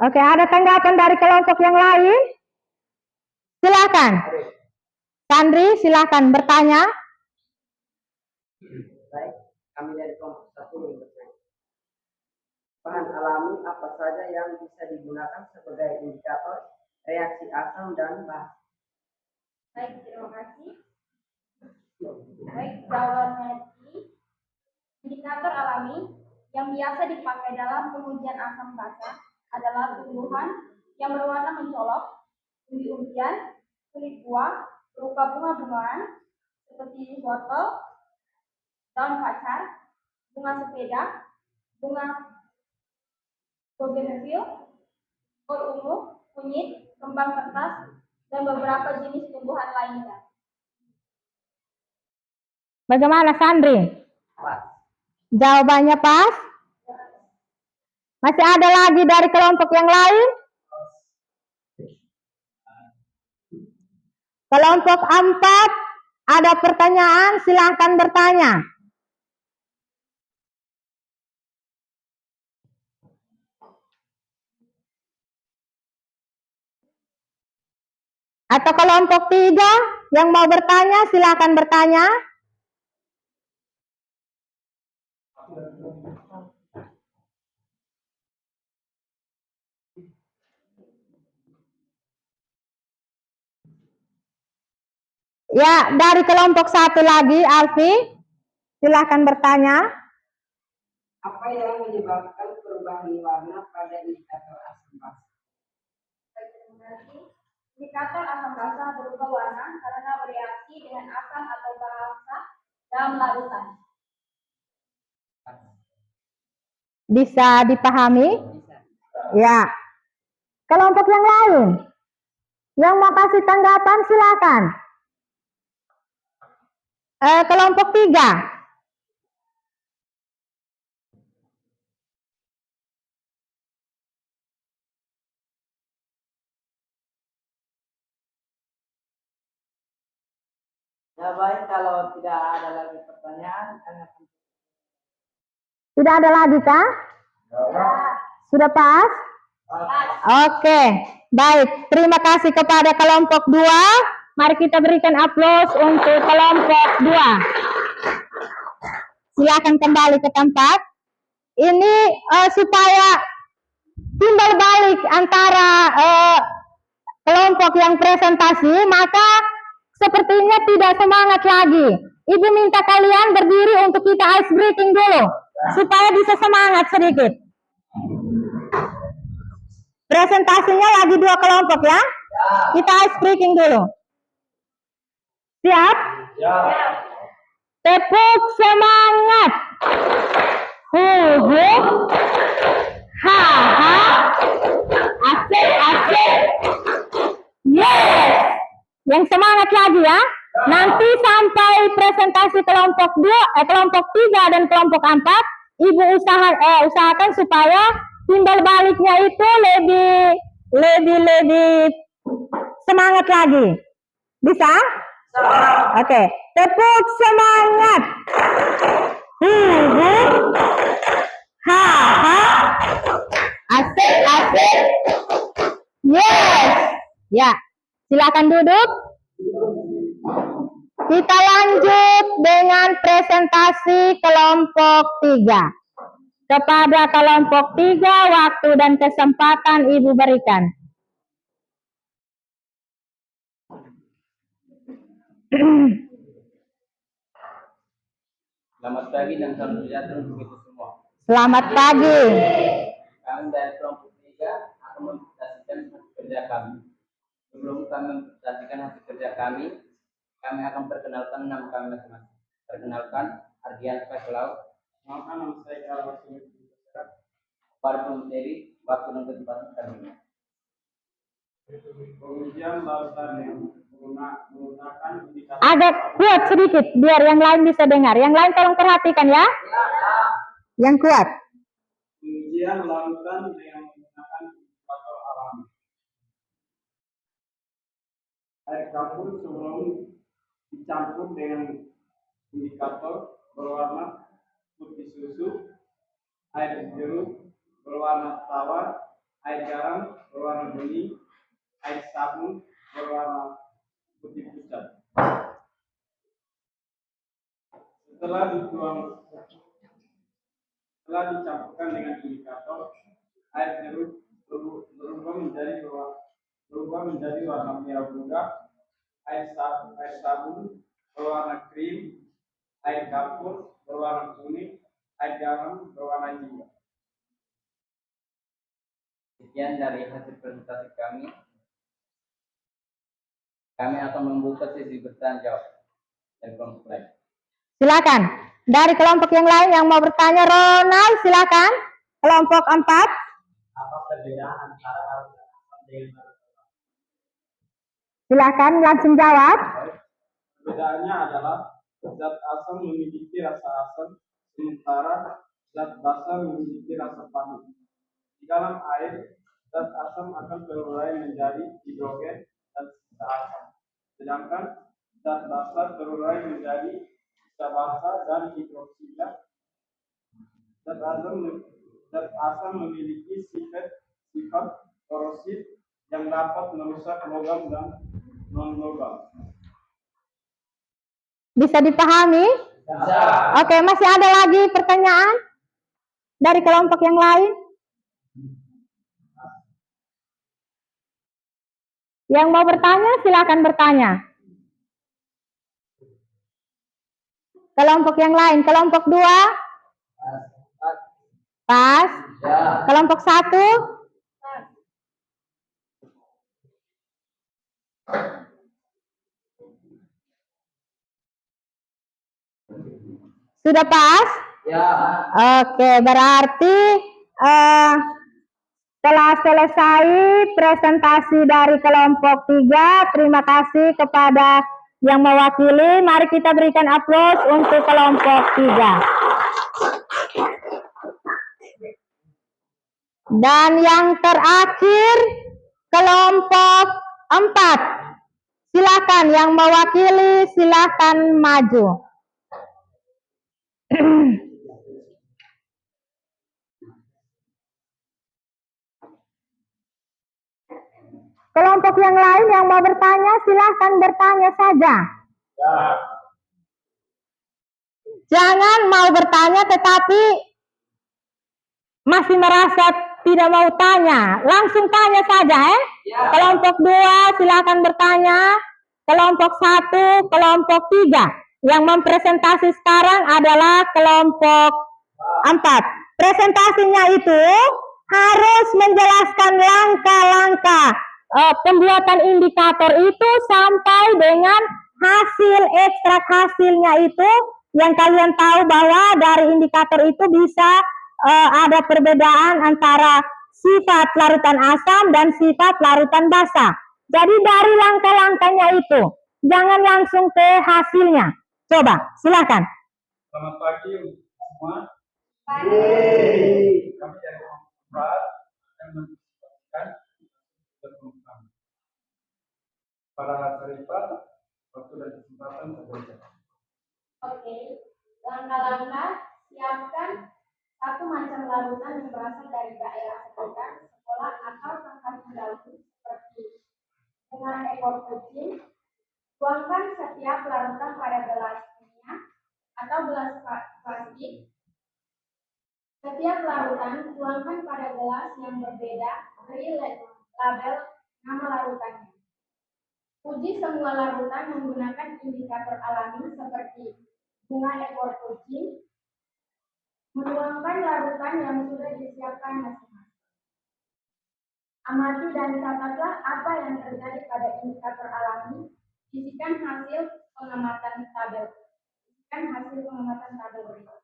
S2: Oke, ada tanggapan dari kelompok yang lain? Silakan. Sandri, silakan bertanya.
S1: Baik, kami dari kelompok 1 ingin bertanya. Bahan alami apa saja yang bisa digunakan sebagai indikator reaksi asam dan basa?
S5: Baik, terima kasih. Baik, jawabannya indikator alami yang biasa dipakai dalam pengujian asam basa adalah tumbuhan yang berwarna mencolok, umbi-umbian, kulit buah, berupa bunga-bungaan seperti wortel, daun pacar, bunga sepeda, bunga bougainville, kol ungu, kunyit, kembang kertas, dan beberapa jenis tumbuhan lainnya.
S2: Bagaimana Sandri?
S1: Pas.
S2: Jawabannya pas? Masih ada lagi dari kelompok yang lain? Kelompok 4, ada pertanyaan, silahkan bertanya. Atau kelompok 3 yang mau bertanya, silahkan bertanya. Ya, dari kelompok 1 lagi, Alfi, silahkan bertanya.
S1: Apa yang menyebabkan perubahan warna pada indikator asam basa?
S5: Indikator asam basa berubah warna karena bereaksi dengan asam atau basa dalam larutan.
S2: Bisa dipahami? Ya. Kelompok yang lain, yang mau kasih tanggapan silakan. Kelompok 3.
S4: Ya baik, kalau tidak ada lagi pertanyaan,
S2: Tidak ada lagi kah? Sudah pas? Oke, baik. Terima kasih kepada kelompok 2. Mari kita berikan aplaus untuk kelompok 2. Silakan kembali ke tempat. Ini supaya timbal balik antara kelompok yang presentasi, maka sepertinya tidak semangat lagi. Ibu minta kalian berdiri untuk kita ice breaking dulu, supaya bisa semangat sedikit. Presentasinya lagi 2 kelompok ya. Kita ice breaking dulu. Siap? Tepuk semangat. Hu. Ha. Asik. Yes. Yang semangat lagi ya. Nanti sampai presentasi kelompok 3 dan kelompok 4, Ibu usahakan supaya timbal baliknya itu lebih semangat lagi. Bisa? Oke. Tepuk semangat. Ha. Asik. Yes. Ya. Silakan duduk. Kita lanjut dengan presentasi kelompok 3. Kepada kelompok 3, waktu dan kesempatan Ibu berikan.
S3: Selamat pagi dan salam sejahtera untuk kita semua.
S2: Selamat pagi.
S3: Kami dari kelompok 3 akan mempresentasikan hasil kerja kami. Sebelum kami mempresentasikan hasil kerja kami akan perkenalkan nama kami masing-masing. Perkenalkan, Ardian Kaslau. Perkenalkan, nama saya Kalawat Sumit. Para pemateri, waktu dan kesempatan kami. Pengujian lautan yang menggunakan indikator.
S2: Agak kuat sedikit, biar yang lain bisa dengar. Yang lain tolong perhatikan ya. Yang kuat.
S3: Pengujian lautan yang menggunakan indikator alam. Air kapur sebelum dicampur dengan indikator berwarna putih susu, air jeruk berwarna tawar, air garam berwarna bening, air sabun berwarna putih pucat. Setelah dicampurkan dengan indikator, air jeruk berubah menjadi warna merah muda, air sabun berwarna krim, air kapur berwarna kuning, air garam berwarna hijau. Sekian dari hasil presentasi kami. Kami akan membuka sesi bertanya jawab dari kelompok lain.
S2: Silakan. Dari kelompok yang lain yang mau bertanya, Ronald, silakan. Kelompok 4.
S3: Apa perbedaan antara larutan asam dengan larutan?
S2: Silakan langsung jawab.
S3: Perbedaannya adalah zat asam memiliki rasa asam, sementara zat basa memiliki rasa pahit. Di dalam air, zat asam akan terurai menjadi hidrogen dan sisa asam, sedangkan zat basa terurai menjadi sisa basa dan hidroksida. Zat asam memiliki sifat korosif yang dapat merusak logam dan non-logam.
S2: Bisa dipahami? Oke, masih ada lagi pertanyaan dari kelompok yang lain? Yang mau bertanya, silakan bertanya. Kelompok yang lain, kelompok 2? Pas. Kelompok 1? Sudah pas?
S4: Ya.
S2: Oke, berarti telah selesai presentasi dari kelompok 3. Terima kasih kepada yang mewakili. Mari kita berikan aplaus untuk kelompok 3. Dan yang terakhir, kelompok 4. Silakan yang mewakili, silakan maju. Kelompok yang lain yang mau bertanya, silakan bertanya saja. Jangan mau bertanya tetapi masih merasa tidak mau tanya. Langsung tanya saja, Kelompok 2 silakan bertanya. Kelompok 1, kelompok 3. Yang mempresentasi sekarang adalah kelompok 4. Presentasinya itu harus menjelaskan langkah-langkah pembuatan indikator itu sampai dengan hasil ekstrak hasilnya itu, yang kalian tahu bahwa dari indikator itu bisa ada perbedaan antara sifat larutan asam dan sifat larutan basa. Jadi dari langkah-langkahnya itu, jangan langsung ke hasilnya. Coba, silakan.
S3: Selamat pagi untuk semua. Kami dari kelompok 4 akan menjelaskan tentang para Sarifah, waktu dan kesempatan berbeda.
S5: Oke, langkah-langkah siapkan satu macam larutan yang berasal dari daerah sekitar sekolah atau tempat tinggal seperti dengan ekor kucing. Tuangkan setiap larutan pada gelas minyak atau gelas plastik. Setiap larutan tuangkan pada gelas yang berbeda, beri label nama larutannya. Uji semua larutan menggunakan indikator alami seperti bunga ekor kucing. Menuangkan larutan yang sudah disiapkan masing-masing. Amati dan catatlah apa yang terjadi pada indikator alami. Isikan hasil pengamatan tabel. Berikut.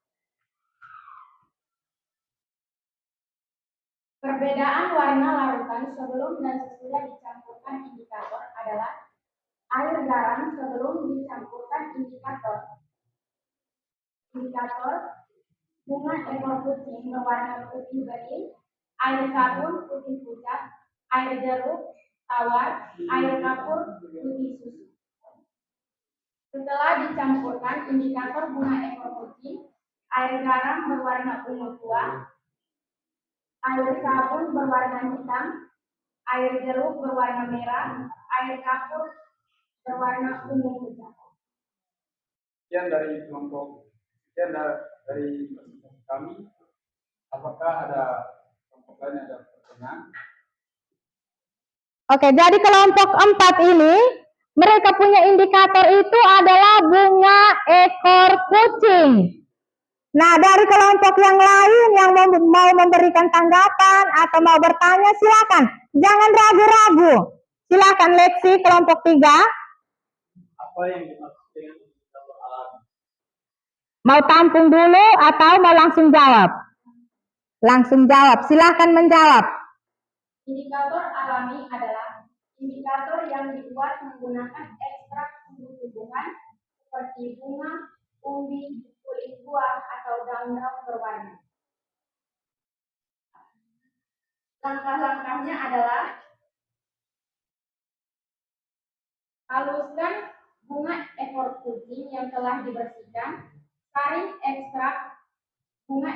S5: Perbedaan warna larutan sebelum dan sesudah dicampurkan indikator adalah air garam sebelum dicampurkan indikator. Bunga ekor kucing berwarna putih bening, air sabun putih pucat, air jeruk tawar, air kapur putih susu. Setelah dicampurkan indikator bunga ekor kucing, air garam berwarna ungu tua, air sabun berwarna hitam, air jeruk berwarna merah, air kapur berwarna ungu pucat.
S3: Sekian dari kelompok, sekian dari presentasi kami. Apakah ada kelompok lain ada pertanyaan?
S2: Oke, jadi kelompok 4 ini mereka punya indikator itu adalah bunga ekor kucing. Nah, dari kelompok yang lain yang mau memberikan tanggapan atau mau bertanya, silakan. Jangan ragu-ragu. Silakan Lexi, kelompok 3.
S3: Apa yang dimaksud dengan indikator alami?
S2: Mau tampung dulu atau mau langsung jawab? Langsung jawab. Silakan menjawab.
S5: Indikator alami adalah indikator yang dibuat menggunakan ekstrak tumbuh-tumbuhan seperti bunga, umbi, kulit buah, atau daun-daun berwarna. Langkah-langkahnya adalah haluskan bunga ekor kucing yang telah dibersihkan, saring ekstrak bunga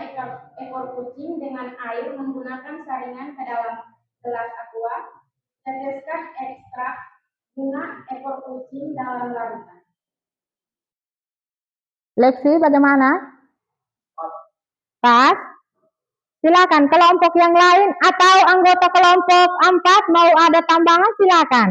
S5: ekor kucing dengan air menggunakan saringan ke dalam gelas aqua. Teteskan ekstrak bunga ekor kucing dalam larutan.
S2: Leksi bagaimana? Pas. Silakan kelompok yang lain atau anggota kelompok 4 mau ada tambahan silakan.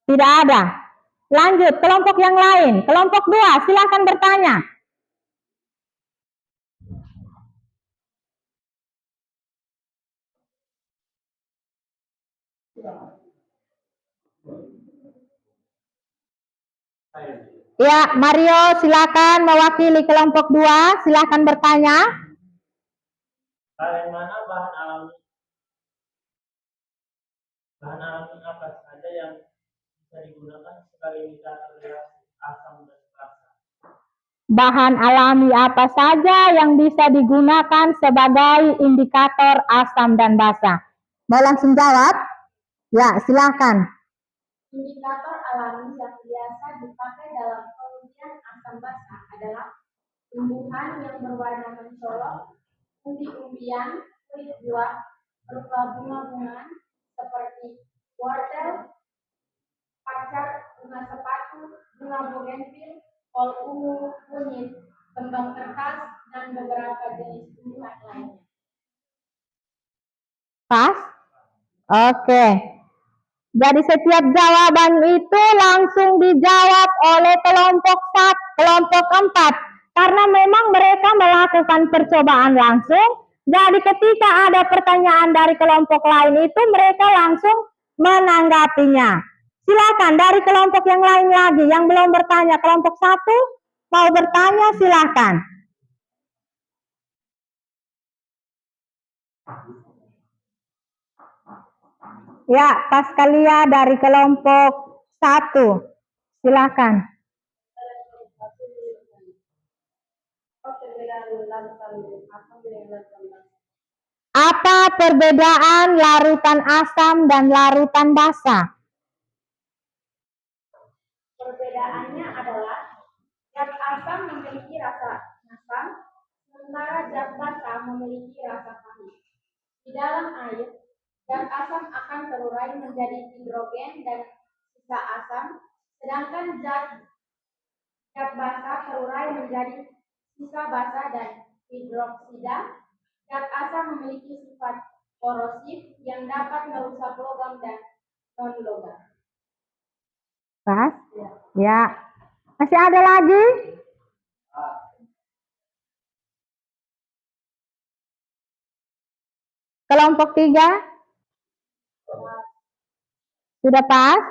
S2: Tidak ada. Lanjut kelompok yang lain. Kelompok 2 silakan bertanya. Ya, Mario silakan mewakili kelompok 2, silakan bertanya.
S6: Bagaimana bahan alami apa saja yang bisa digunakan sebagai indikator reaksi asam dan basa?
S2: Bahan alami apa saja yang bisa digunakan sebagai indikator asam dan basa? Mau langsung jawab? Ya, silakan.
S5: Indikator alami yang biasa dipakai dalam pengujian asam basa adalah tumbuhan yang berwarna mencolok, umbi-umbian, kulit buah, berupa bunga-bungaan seperti wortel, pacar, bunga sepatu, bunga bugenvil, kol ungu, kunyit, kembang kertas, dan beberapa jenis tumbuhan lainnya.
S2: Pas? Oke. Jadi setiap jawaban itu langsung dijawab oleh kelompok 4 karena memang mereka melakukan percobaan langsung. Jadi ketika ada pertanyaan dari kelompok lain itu mereka langsung menanggapinya. Silakan dari kelompok yang lain lagi yang belum bertanya, kelompok 1 mau bertanya silakan. Ya, Paskalia dari kelompok 1. Silakan. Apa perbedaan larutan asam dan larutan basa?
S5: Perbedaannya adalah zat asam memiliki rasa asam, sementara zat basa memiliki rasa pahit. Di dalam air, zat asam akan terurai menjadi hidrogen dan sisa asam, sedangkan zat basa terurai menjadi sisa basa dan hidroksida. Zat asam memiliki sifat korosif yang dapat merusak logam dan non-logam.
S2: Pas? Ya. Masih ada lagi? Kelompok 3? Sudah pas?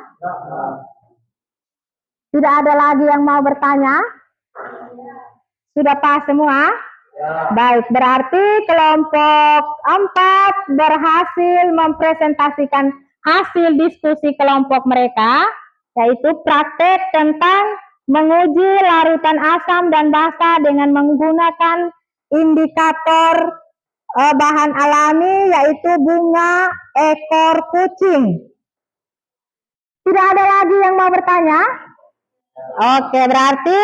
S2: Tidak ada lagi yang mau bertanya? Sudah pas semua? Baik, berarti kelompok 4 berhasil mempresentasikan hasil diskusi kelompok mereka, yaitu praktek tentang menguji larutan asam dan basa dengan menggunakan indikator bahan alami, yaitu bunga ekor kucing. Tidak ada lagi yang mau bertanya? Oke, berarti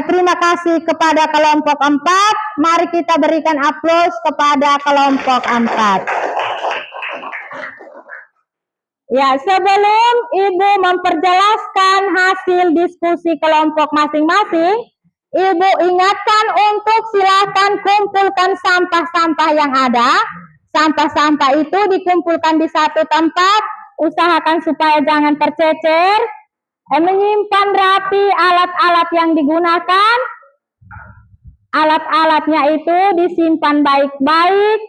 S2: terima kasih kepada kelompok 4. Mari kita berikan aplaus kepada kelompok 4. Ya, sebelum Ibu memperjelaskan hasil diskusi kelompok masing-masing, Ibu ingatkan untuk silakan kumpulkan sampah-sampah yang ada. Sampah-sampah itu dikumpulkan di satu tempat, usahakan supaya jangan tercecer. Menyimpan rapi alat-alat yang digunakan. Alat-alatnya itu disimpan baik-baik.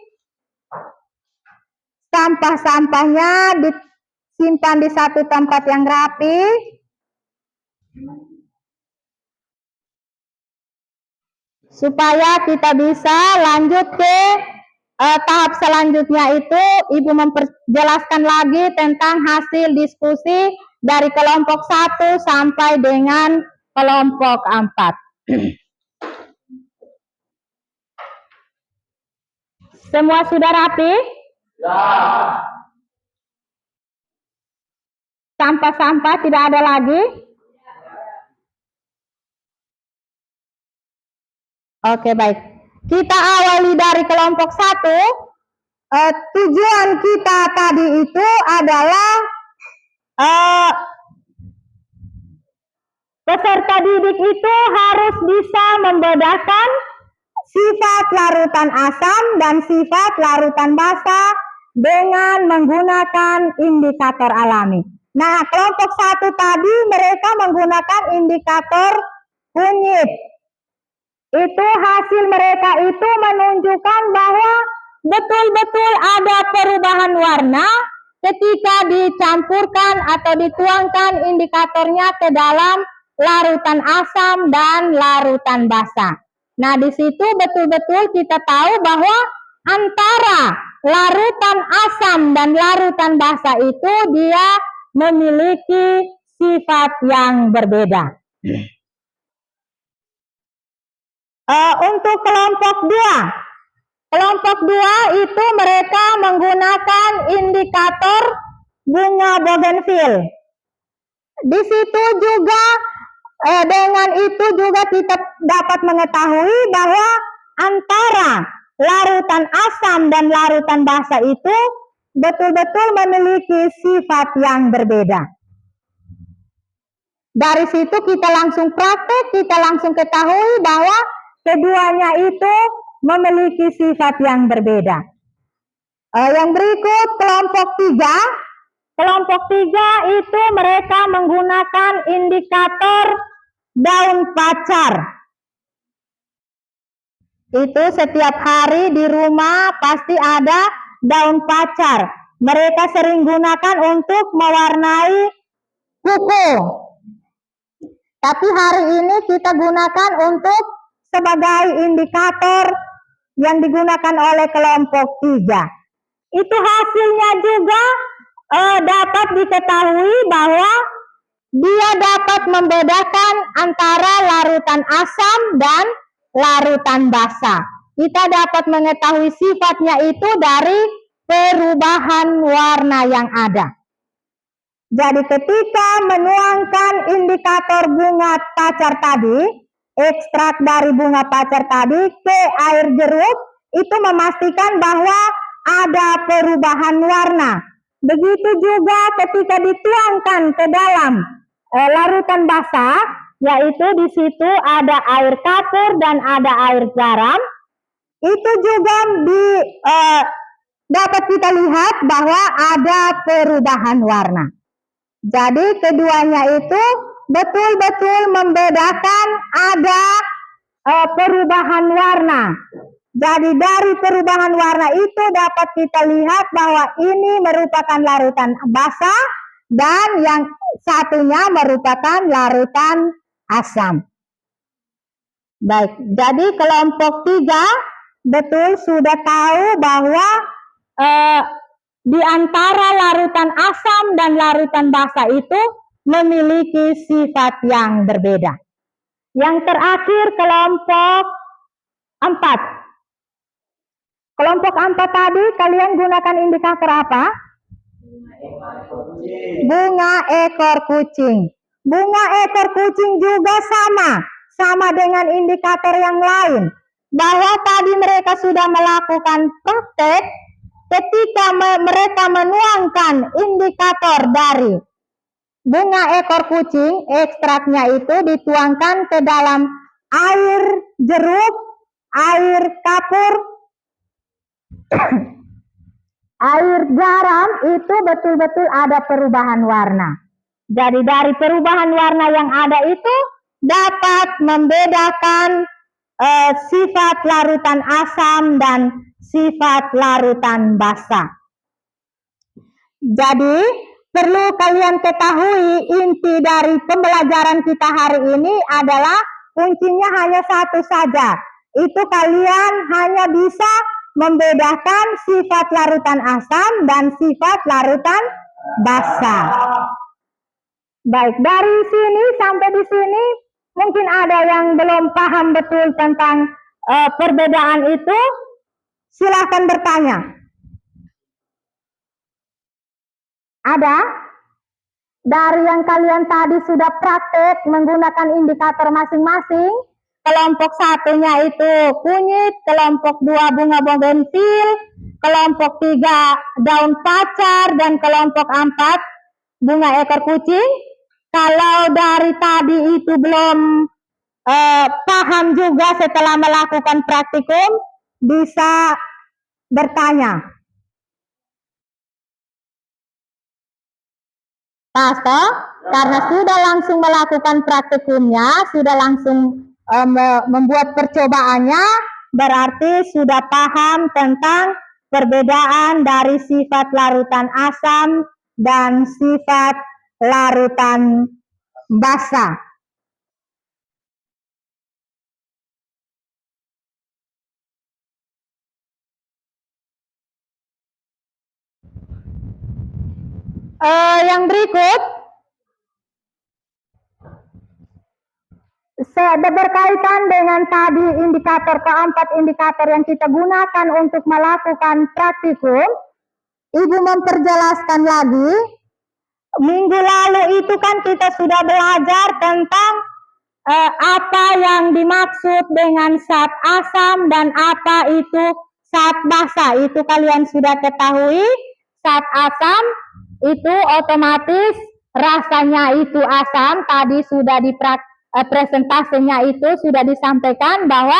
S2: Sampah-sampahnya disimpan di satu tempat yang rapi. Supaya kita bisa lanjut ke tahap selanjutnya, itu Ibu memperjelaskan lagi tentang hasil diskusi dari kelompok 1 sampai dengan kelompok 4. Semua sudah rapi?
S6: Ya.
S2: Sampah-sampah tidak ada lagi? Oke, baik. Kita awali dari kelompok 1. Tujuan kita tadi itu adalah Peserta didik itu harus bisa membedakan sifat larutan asam dan sifat larutan basa dengan menggunakan indikator alami. Nah, kelompok 1 tadi mereka menggunakan indikator kunyit. Itu hasil mereka itu menunjukkan bahwa betul-betul ada perubahan warna ketika dicampurkan atau dituangkan indikatornya ke dalam larutan asam dan larutan basa. Nah, di situ betul-betul kita tahu bahwa antara larutan asam dan larutan basa itu dia memiliki sifat yang berbeda. Untuk kelompok 2. Kelompok 2 itu mereka menggunakan indikator bunga bougainville. Di situ juga dengan itu juga kita dapat mengetahui bahwa antara larutan asam dan larutan basa itu betul-betul memiliki sifat yang berbeda. Dari situ kita langsung praktek, kita langsung ketahui bahwa keduanya itu memiliki sifat yang berbeda. Yang berikut kelompok 3. Kelompok 3 itu mereka menggunakan indikator daun pacar. Itu setiap hari di rumah pasti ada daun pacar. Mereka sering gunakan untuk mewarnai kuku. Tapi hari ini kita gunakan untuk sebagai indikator yang digunakan oleh kelompok 3. Itu hasilnya juga dapat diketahui bahwa dia dapat membedakan antara larutan asam dan larutan basa. Kita dapat mengetahui sifatnya itu dari perubahan warna yang ada. Jadi ketika menuangkan indikator bunga pacar tadi, ekstrak dari bunga pacar tadi ke air jeruk, itu memastikan bahwa ada perubahan warna. Begitu juga ketika dituangkan ke dalam larutan basah, yaitu di situ ada air kapur dan ada air garam, itu juga dapat kita lihat bahwa ada perubahan warna. Jadi keduanya itu betul-betul membedakan ada perubahan warna. Jadi dari perubahan warna itu dapat kita lihat bahwa ini merupakan larutan basa dan yang satunya merupakan larutan asam. Baik, jadi kelompok 3 betul sudah tahu bahwa di antara larutan asam dan larutan basa itu memiliki sifat yang berbeda. Yang terakhir kelompok 4. Kelompok 4 tadi kalian gunakan indikator apa? Bunga ekor kucing. Bunga ekor kucing juga sama dengan indikator yang lain. Bahwa tadi mereka sudah melakukan praktek ketika mereka menuangkan indikator dari bunga ekor kucing, ekstraknya itu dituangkan ke dalam air jeruk, air kapur, air garam, itu betul-betul ada perubahan warna. Jadi dari perubahan warna yang ada itu dapat membedakan sifat larutan asam dan sifat larutan basa. Jadi perlu kalian ketahui inti dari pembelajaran kita hari ini adalah kuncinya hanya satu saja. Itu kalian hanya bisa membedakan sifat larutan asam dan sifat larutan basa. Baik, dari sini sampai di sini mungkin ada yang belum paham betul tentang perbedaan itu. Silahkan bertanya. Ada? Dari yang kalian tadi sudah praktek menggunakan indikator masing-masing, kelompok satunya itu kunyit, kelompok 2 bunga bougainville, kelompok 3 daun pacar, dan kelompok 4 bunga ekor kucing. Kalau dari tadi itu belum paham juga setelah melakukan praktikum, bisa bertanya. Pas toh? Karena sudah langsung melakukan praktikumnya, sudah langsung membuat percobaannya, berarti sudah paham tentang perbedaan dari sifat larutan asam dan sifat larutan basa. Yang berikut berkaitan dengan tadi keempat indikator yang kita gunakan untuk melakukan praktikum. Ibu memperjelaskan lagi, minggu lalu itu kan kita sudah belajar tentang apa yang dimaksud dengan zat asam dan apa itu zat basa. Itu kalian sudah ketahui. Zat asam itu otomatis rasanya itu asam. Tadi sudah di presentasinya itu sudah disampaikan bahwa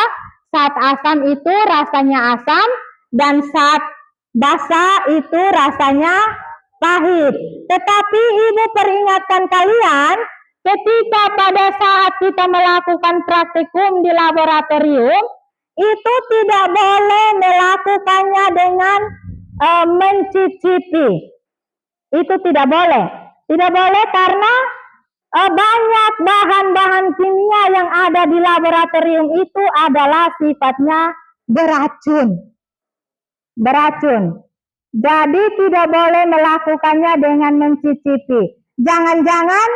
S2: zat asam itu rasanya asam dan zat basa itu rasanya pahit. Tetapi ibu peringatkan kalian, ketika pada saat kita melakukan praktikum di laboratorium, itu tidak boleh melakukannya dengan mencicipi. Itu tidak boleh. Tidak boleh karena banyak bahan-bahan kimia yang ada di laboratorium itu adalah sifatnya beracun. Beracun. Jadi tidak boleh melakukannya dengan mencicipi. Jangan-jangan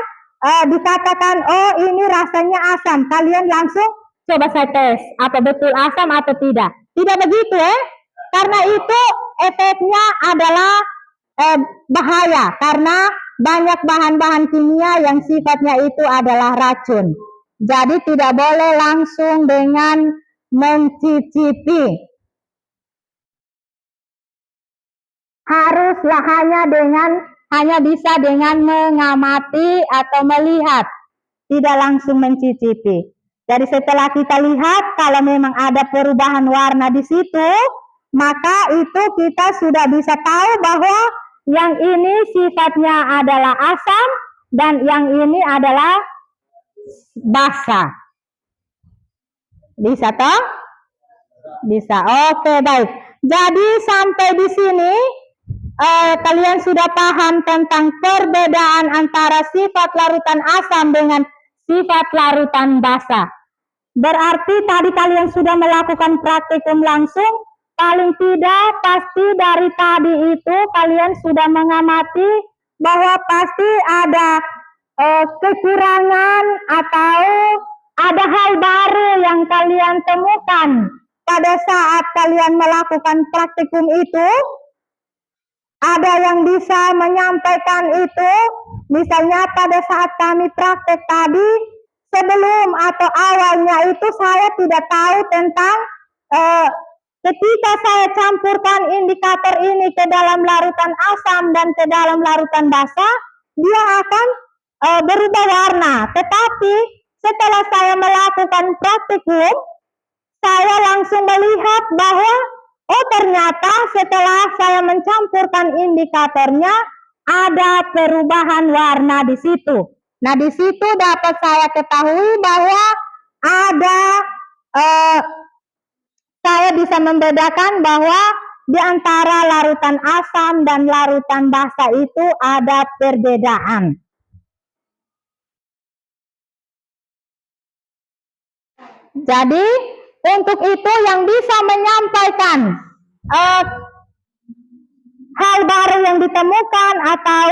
S2: dikatakan, oh ini rasanya asam. Kalian langsung coba saya tes, apa betul asam atau tidak. Tidak begitu karena itu efeknya adalah bahaya. Karena banyak bahan-bahan kimia yang sifatnya itu adalah racun. Jadi tidak boleh langsung dengan mencicipi. Haruslah hanya bisa dengan mengamati atau melihat, tidak langsung mencicipi. Jadi setelah kita lihat kalau memang ada perubahan warna di situ, maka itu kita sudah bisa tahu bahwa yang ini sifatnya adalah asam dan yang ini adalah basa. Bisa toh? Bisa. Oke, baik. Jadi sampai di sini kalian sudah paham tentang perbedaan antara sifat larutan asam dengan sifat larutan basa. Berarti tadi kalian sudah melakukan praktikum langsung, paling tidak pasti dari tadi itu kalian sudah mengamati bahwa pasti ada kekurangan atau ada hal baru yang kalian temukan pada saat kalian melakukan praktikum itu. Ada yang bisa menyampaikan itu, misalnya pada saat kami praktek tadi, sebelum atau awalnya itu saya tidak tahu tentang ketika saya campurkan indikator ini ke dalam larutan asam dan ke dalam larutan basa, dia akan berubah warna. Tetapi setelah saya melakukan praktikum, saya langsung melihat bahwa oh ternyata setelah saya mencampurkan indikatornya ada perubahan warna di situ. Nah di situ dapat saya ketahui bahwa ada saya bisa membedakan bahwa di antara larutan asam dan larutan basa itu ada perbedaan. Jadi untuk itu yang bisa menyampaikan hal baru yang ditemukan atau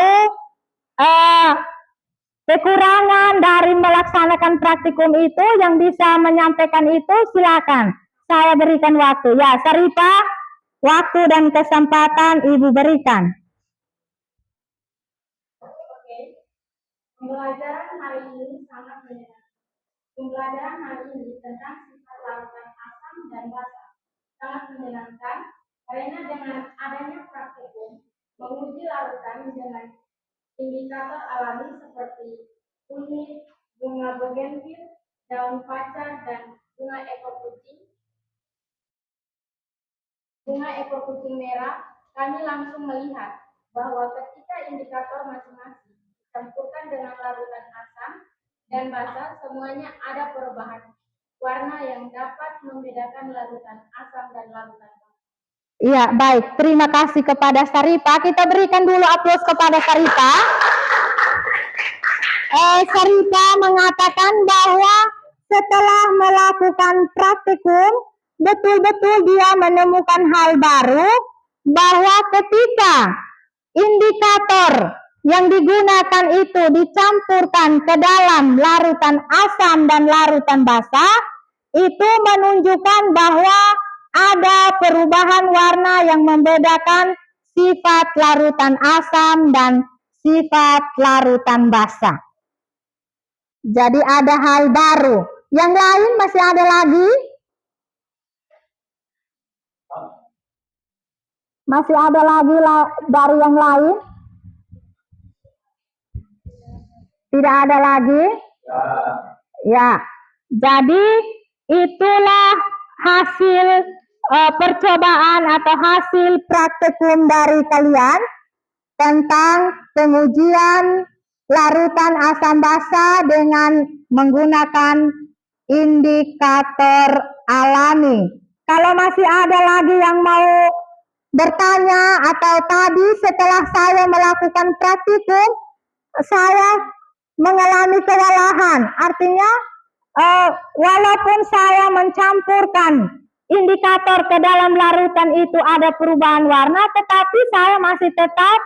S2: kekurangan dari melaksanakan praktikum itu, yang bisa menyampaikan itu silakan. Saya berikan waktu. Ya, Saripah, waktu dan kesempatan Ibu berikan.
S5: Oke. Pembelajaran hari ini sangat menyenangkan. Pembelajaran hari ini tentang sifat larutan asam dan basa sangat menyenangkan karena dengan adanya praktikum menguji larutan dengan indikator alami seperti kunyit, bunga bogenvil, daun pacar, dan bunga ekor kucing merah, kami langsung melihat bahwa ketika indikator masing-masing dicampurkan dengan larutan asam dan basa, semuanya ada perubahan warna yang dapat membedakan larutan asam dan larutan basa.
S2: Iya, baik. Terima kasih kepada Saripa. Kita berikan dulu aplaus kepada Saripa. Saripa mengatakan bahwa setelah melakukan praktikum, betul-betul dia menemukan hal baru, bahwa ketika indikator yang digunakan itu dicampurkan ke dalam larutan asam dan larutan basa, itu menunjukkan bahwa ada perubahan warna yang membedakan sifat larutan asam dan sifat larutan basa. Jadi ada hal baru. Yang lain masih ada lagi? Masih ada lagi dari yang lain? Tidak ada lagi? Ya. Jadi itulah hasil percobaan atau hasil praktikum dari kalian tentang pengujian larutan asam basa dengan menggunakan indikator alami. Kalau masih ada lagi yang mau bertanya atau tadi setelah saya melakukan praktikum, saya mengalami kewalahan. Artinya walaupun saya mencampurkan indikator ke dalam larutan itu ada perubahan warna, tetapi saya masih tetap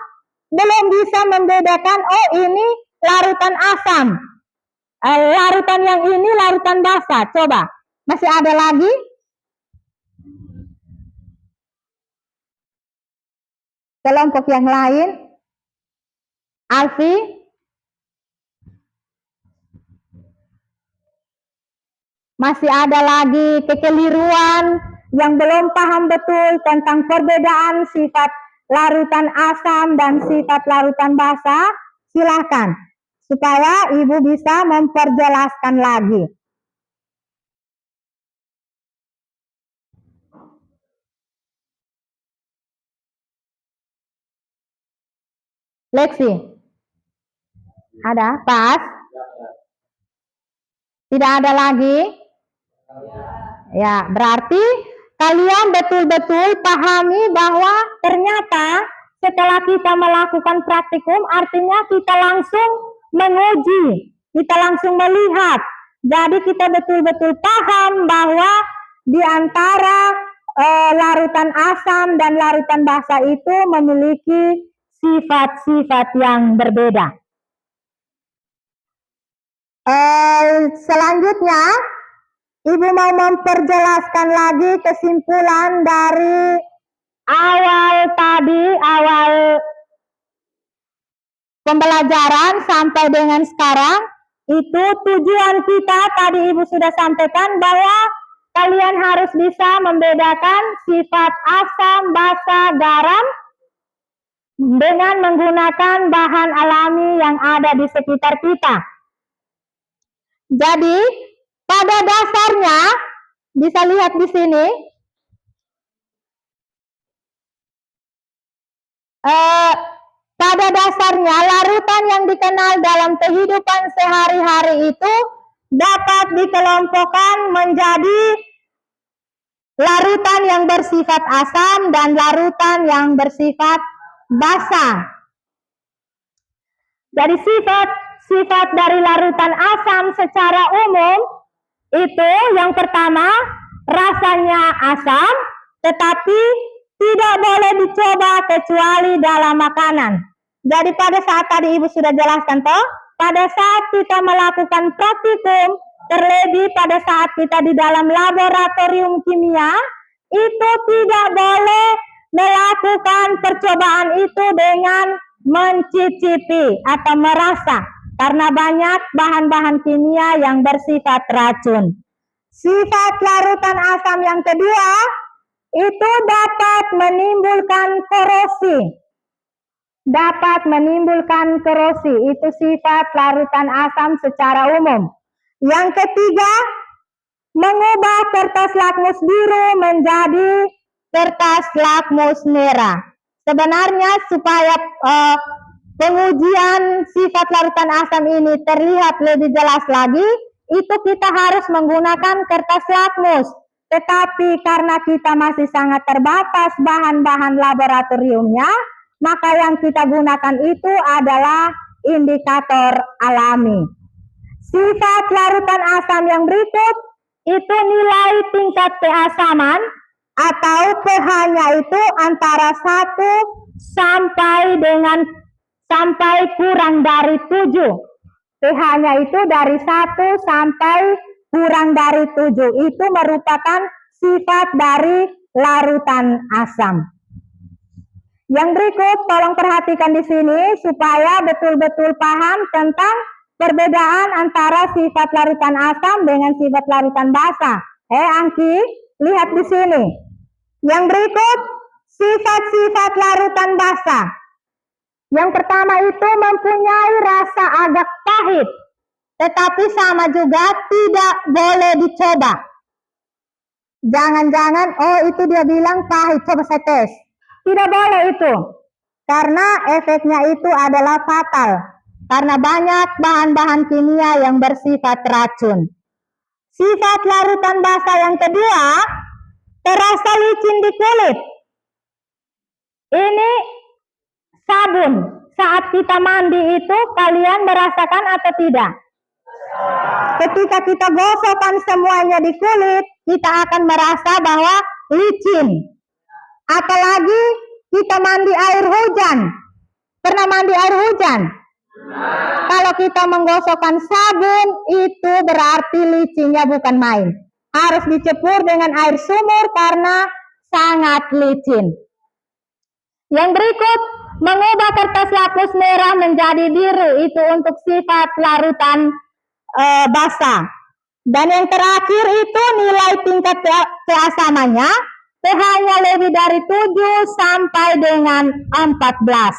S2: belum bisa membedakan, oh ini larutan asam, larutan yang ini larutan basa. Coba, masih ada lagi? Kelompok yang lain? Alfi? Masih ada lagi kekeliruan yang belum paham betul tentang perbedaan sifat larutan asam dan sifat larutan basa? Silakan, supaya Ibu bisa memperjelaskan lagi. Leksi? Ada? Pas? Tidak ada lagi? Ya, berarti kalian betul-betul pahami bahwa ternyata setelah kita melakukan praktikum, artinya kita langsung menguji, kita langsung melihat. Jadi kita betul-betul paham bahwa di antara larutan asam dan larutan basa itu memiliki sifat-sifat yang berbeda. Selanjutnya, Ibu mau memperjelaskan lagi kesimpulan dari awal pembelajaran sampai dengan sekarang. Itu tujuan kita tadi Ibu sudah sampaikan bahwa kalian harus bisa membedakan sifat asam, basa, garam dengan menggunakan bahan alami yang ada di sekitar kita. Jadi, pada dasarnya, bisa lihat di sini, pada dasarnya larutan yang dikenal dalam kehidupan sehari-hari itu dapat dikelompokkan menjadi larutan yang bersifat asam dan larutan yang bersifat basa. Jadi sifat dari larutan asam secara umum itu yang pertama, rasanya asam, tetapi tidak boleh dicoba kecuali dalam makanan. Jadi pada saat tadi Ibu sudah jelaskan toh, pada saat kita melakukan praktikum, terlebih pada saat kita di dalam laboratorium kimia, itu tidak boleh melakukan percobaan itu dengan mencicipi atau merasa, karena banyak bahan-bahan kimia yang bersifat racun. Sifat larutan asam yang kedua, itu dapat menimbulkan korosi. dapat menimbulkan korosi. Itu sifat larutan asam secara umum. Yang ketiga, mengubah kertas lakmus biru menjadi kertas lakmus merah. Sebenarnya supaya pengujian sifat larutan asam ini terlihat lebih jelas lagi, itu kita harus menggunakan kertas lakmus. Tetapi karena kita masih sangat terbatas bahan-bahan laboratoriumnya, maka yang kita gunakan itu adalah indikator alami. Sifat larutan asam yang berikut itu nilai tingkat keasaman atau pH-nya itu antara 1 sampai kurang dari 7. pH-nya itu dari 1 sampai kurang dari 7. Itu merupakan sifat dari larutan asam. Yang berikut tolong perhatikan di sini supaya betul-betul paham tentang perbedaan antara sifat larutan asam dengan sifat larutan basa. Angki, lihat di sini. Yang berikut sifat-sifat larutan basa. Yang pertama itu mempunyai rasa agak pahit, tetapi sama juga tidak boleh dicoba. Jangan-jangan, oh itu dia bilang pahit, coba saya tes. Tidak boleh itu, karena efeknya itu adalah fatal, karena banyak bahan-bahan kimia yang bersifat racun. Sifat larutan basa yang kedua, terasa licin di kulit. Ini sabun, saat kita mandi itu kalian merasakan atau tidak? Ketika kita gosokkan semuanya di kulit, kita akan merasa bahwa licin. Apalagi kita mandi air hujan. Pernah mandi air hujan? Kalau kita menggosokkan sabun, itu berarti licinnya bukan main. Harus dicepur dengan air sumur karena sangat licin. Yang berikut, mengubah kertas lakmus merah menjadi biru. Itu untuk sifat larutan basa. Dan yang terakhir itu nilai tingkat keasamannya, pH-nya lebih dari 7 sampai dengan 14.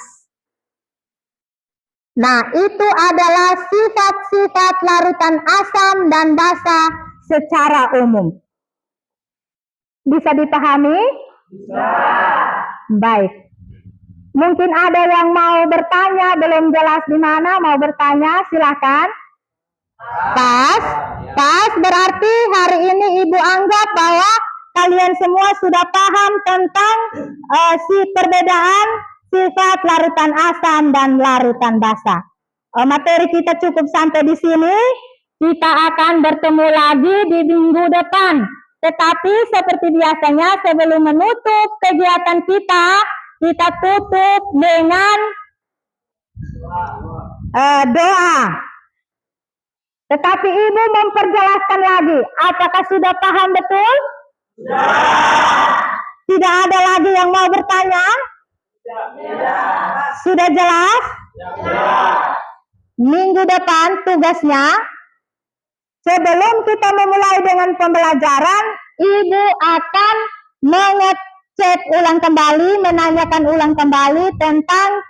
S2: Nah, itu adalah sifat-sifat larutan asam dan basa secara umum. Bisa dipahami? Bisa. Baik. Mungkin ada yang mau bertanya, belum jelas di mana, mau bertanya, silakan. Pas berarti hari ini Ibu anggap bahwa kalian semua sudah paham tentang perbedaan sifat larutan asam dan larutan basa. Materi kita cukup sampai di sini. Kita akan bertemu lagi di minggu depan. Tetapi seperti biasanya sebelum menutup kegiatan kita tutup dengan doa. Tetapi Ibu memperjelaskan lagi, apakah sudah paham betul? Tidak ada lagi yang mau bertanya? Sudah jelas? Minggu depan tugasnya, sebelum kita memulai dengan pembelajaran, Ibu akan mengecek ulang kembali, menanyakan ulang kembali tentang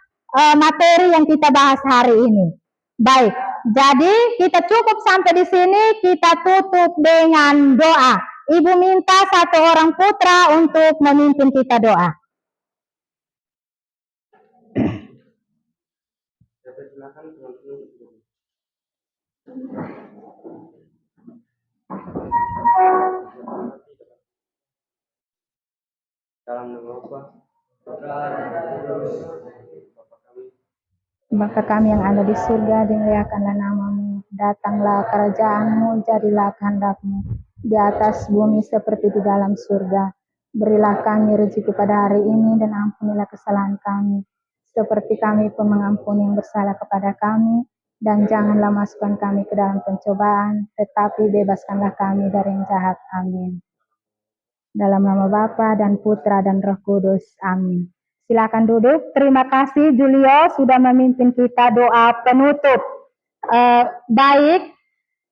S2: materi yang kita bahas hari ini. Baik, jadi kita cukup sampai di sini, kita tutup dengan doa. Ibu minta satu orang putra untuk memimpin kita doa.
S3: Dalam nama Bapa,
S2: Bapa kami yang ada di surga, dimuliakanlah namamu, datanglah kerajaanmu, jadilah kehendak-Mu di atas bumi seperti di dalam surga. Berilah kami rezeki pada hari ini dan ampunilah kesalahan kami, seperti kami pun mengampuni yang bersalah kepada kami, dan janganlah masukkan kami ke dalam pencobaan, tetapi bebaskanlah kami dari yang jahat. Amin. Dalam nama Bapa dan Putra dan Roh Kudus. Amin. Silakan duduk. Terima kasih Julio sudah memimpin kita doa penutup. Baik,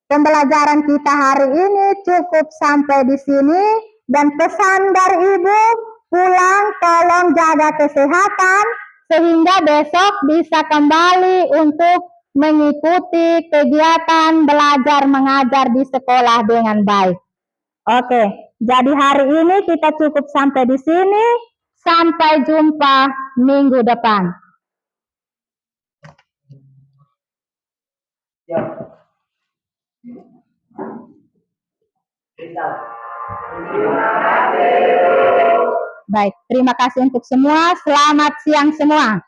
S2: pembelajaran kita hari ini cukup sampai di sini, dan pesan dari Ibu, pulang tolong jaga kesehatan sehingga besok bisa kembali untuk mengikuti kegiatan belajar mengajar di sekolah dengan baik. Oke, jadi hari ini kita cukup sampai di sini. Sampai jumpa minggu depan. Baik, terima kasih untuk semua. Selamat siang semua.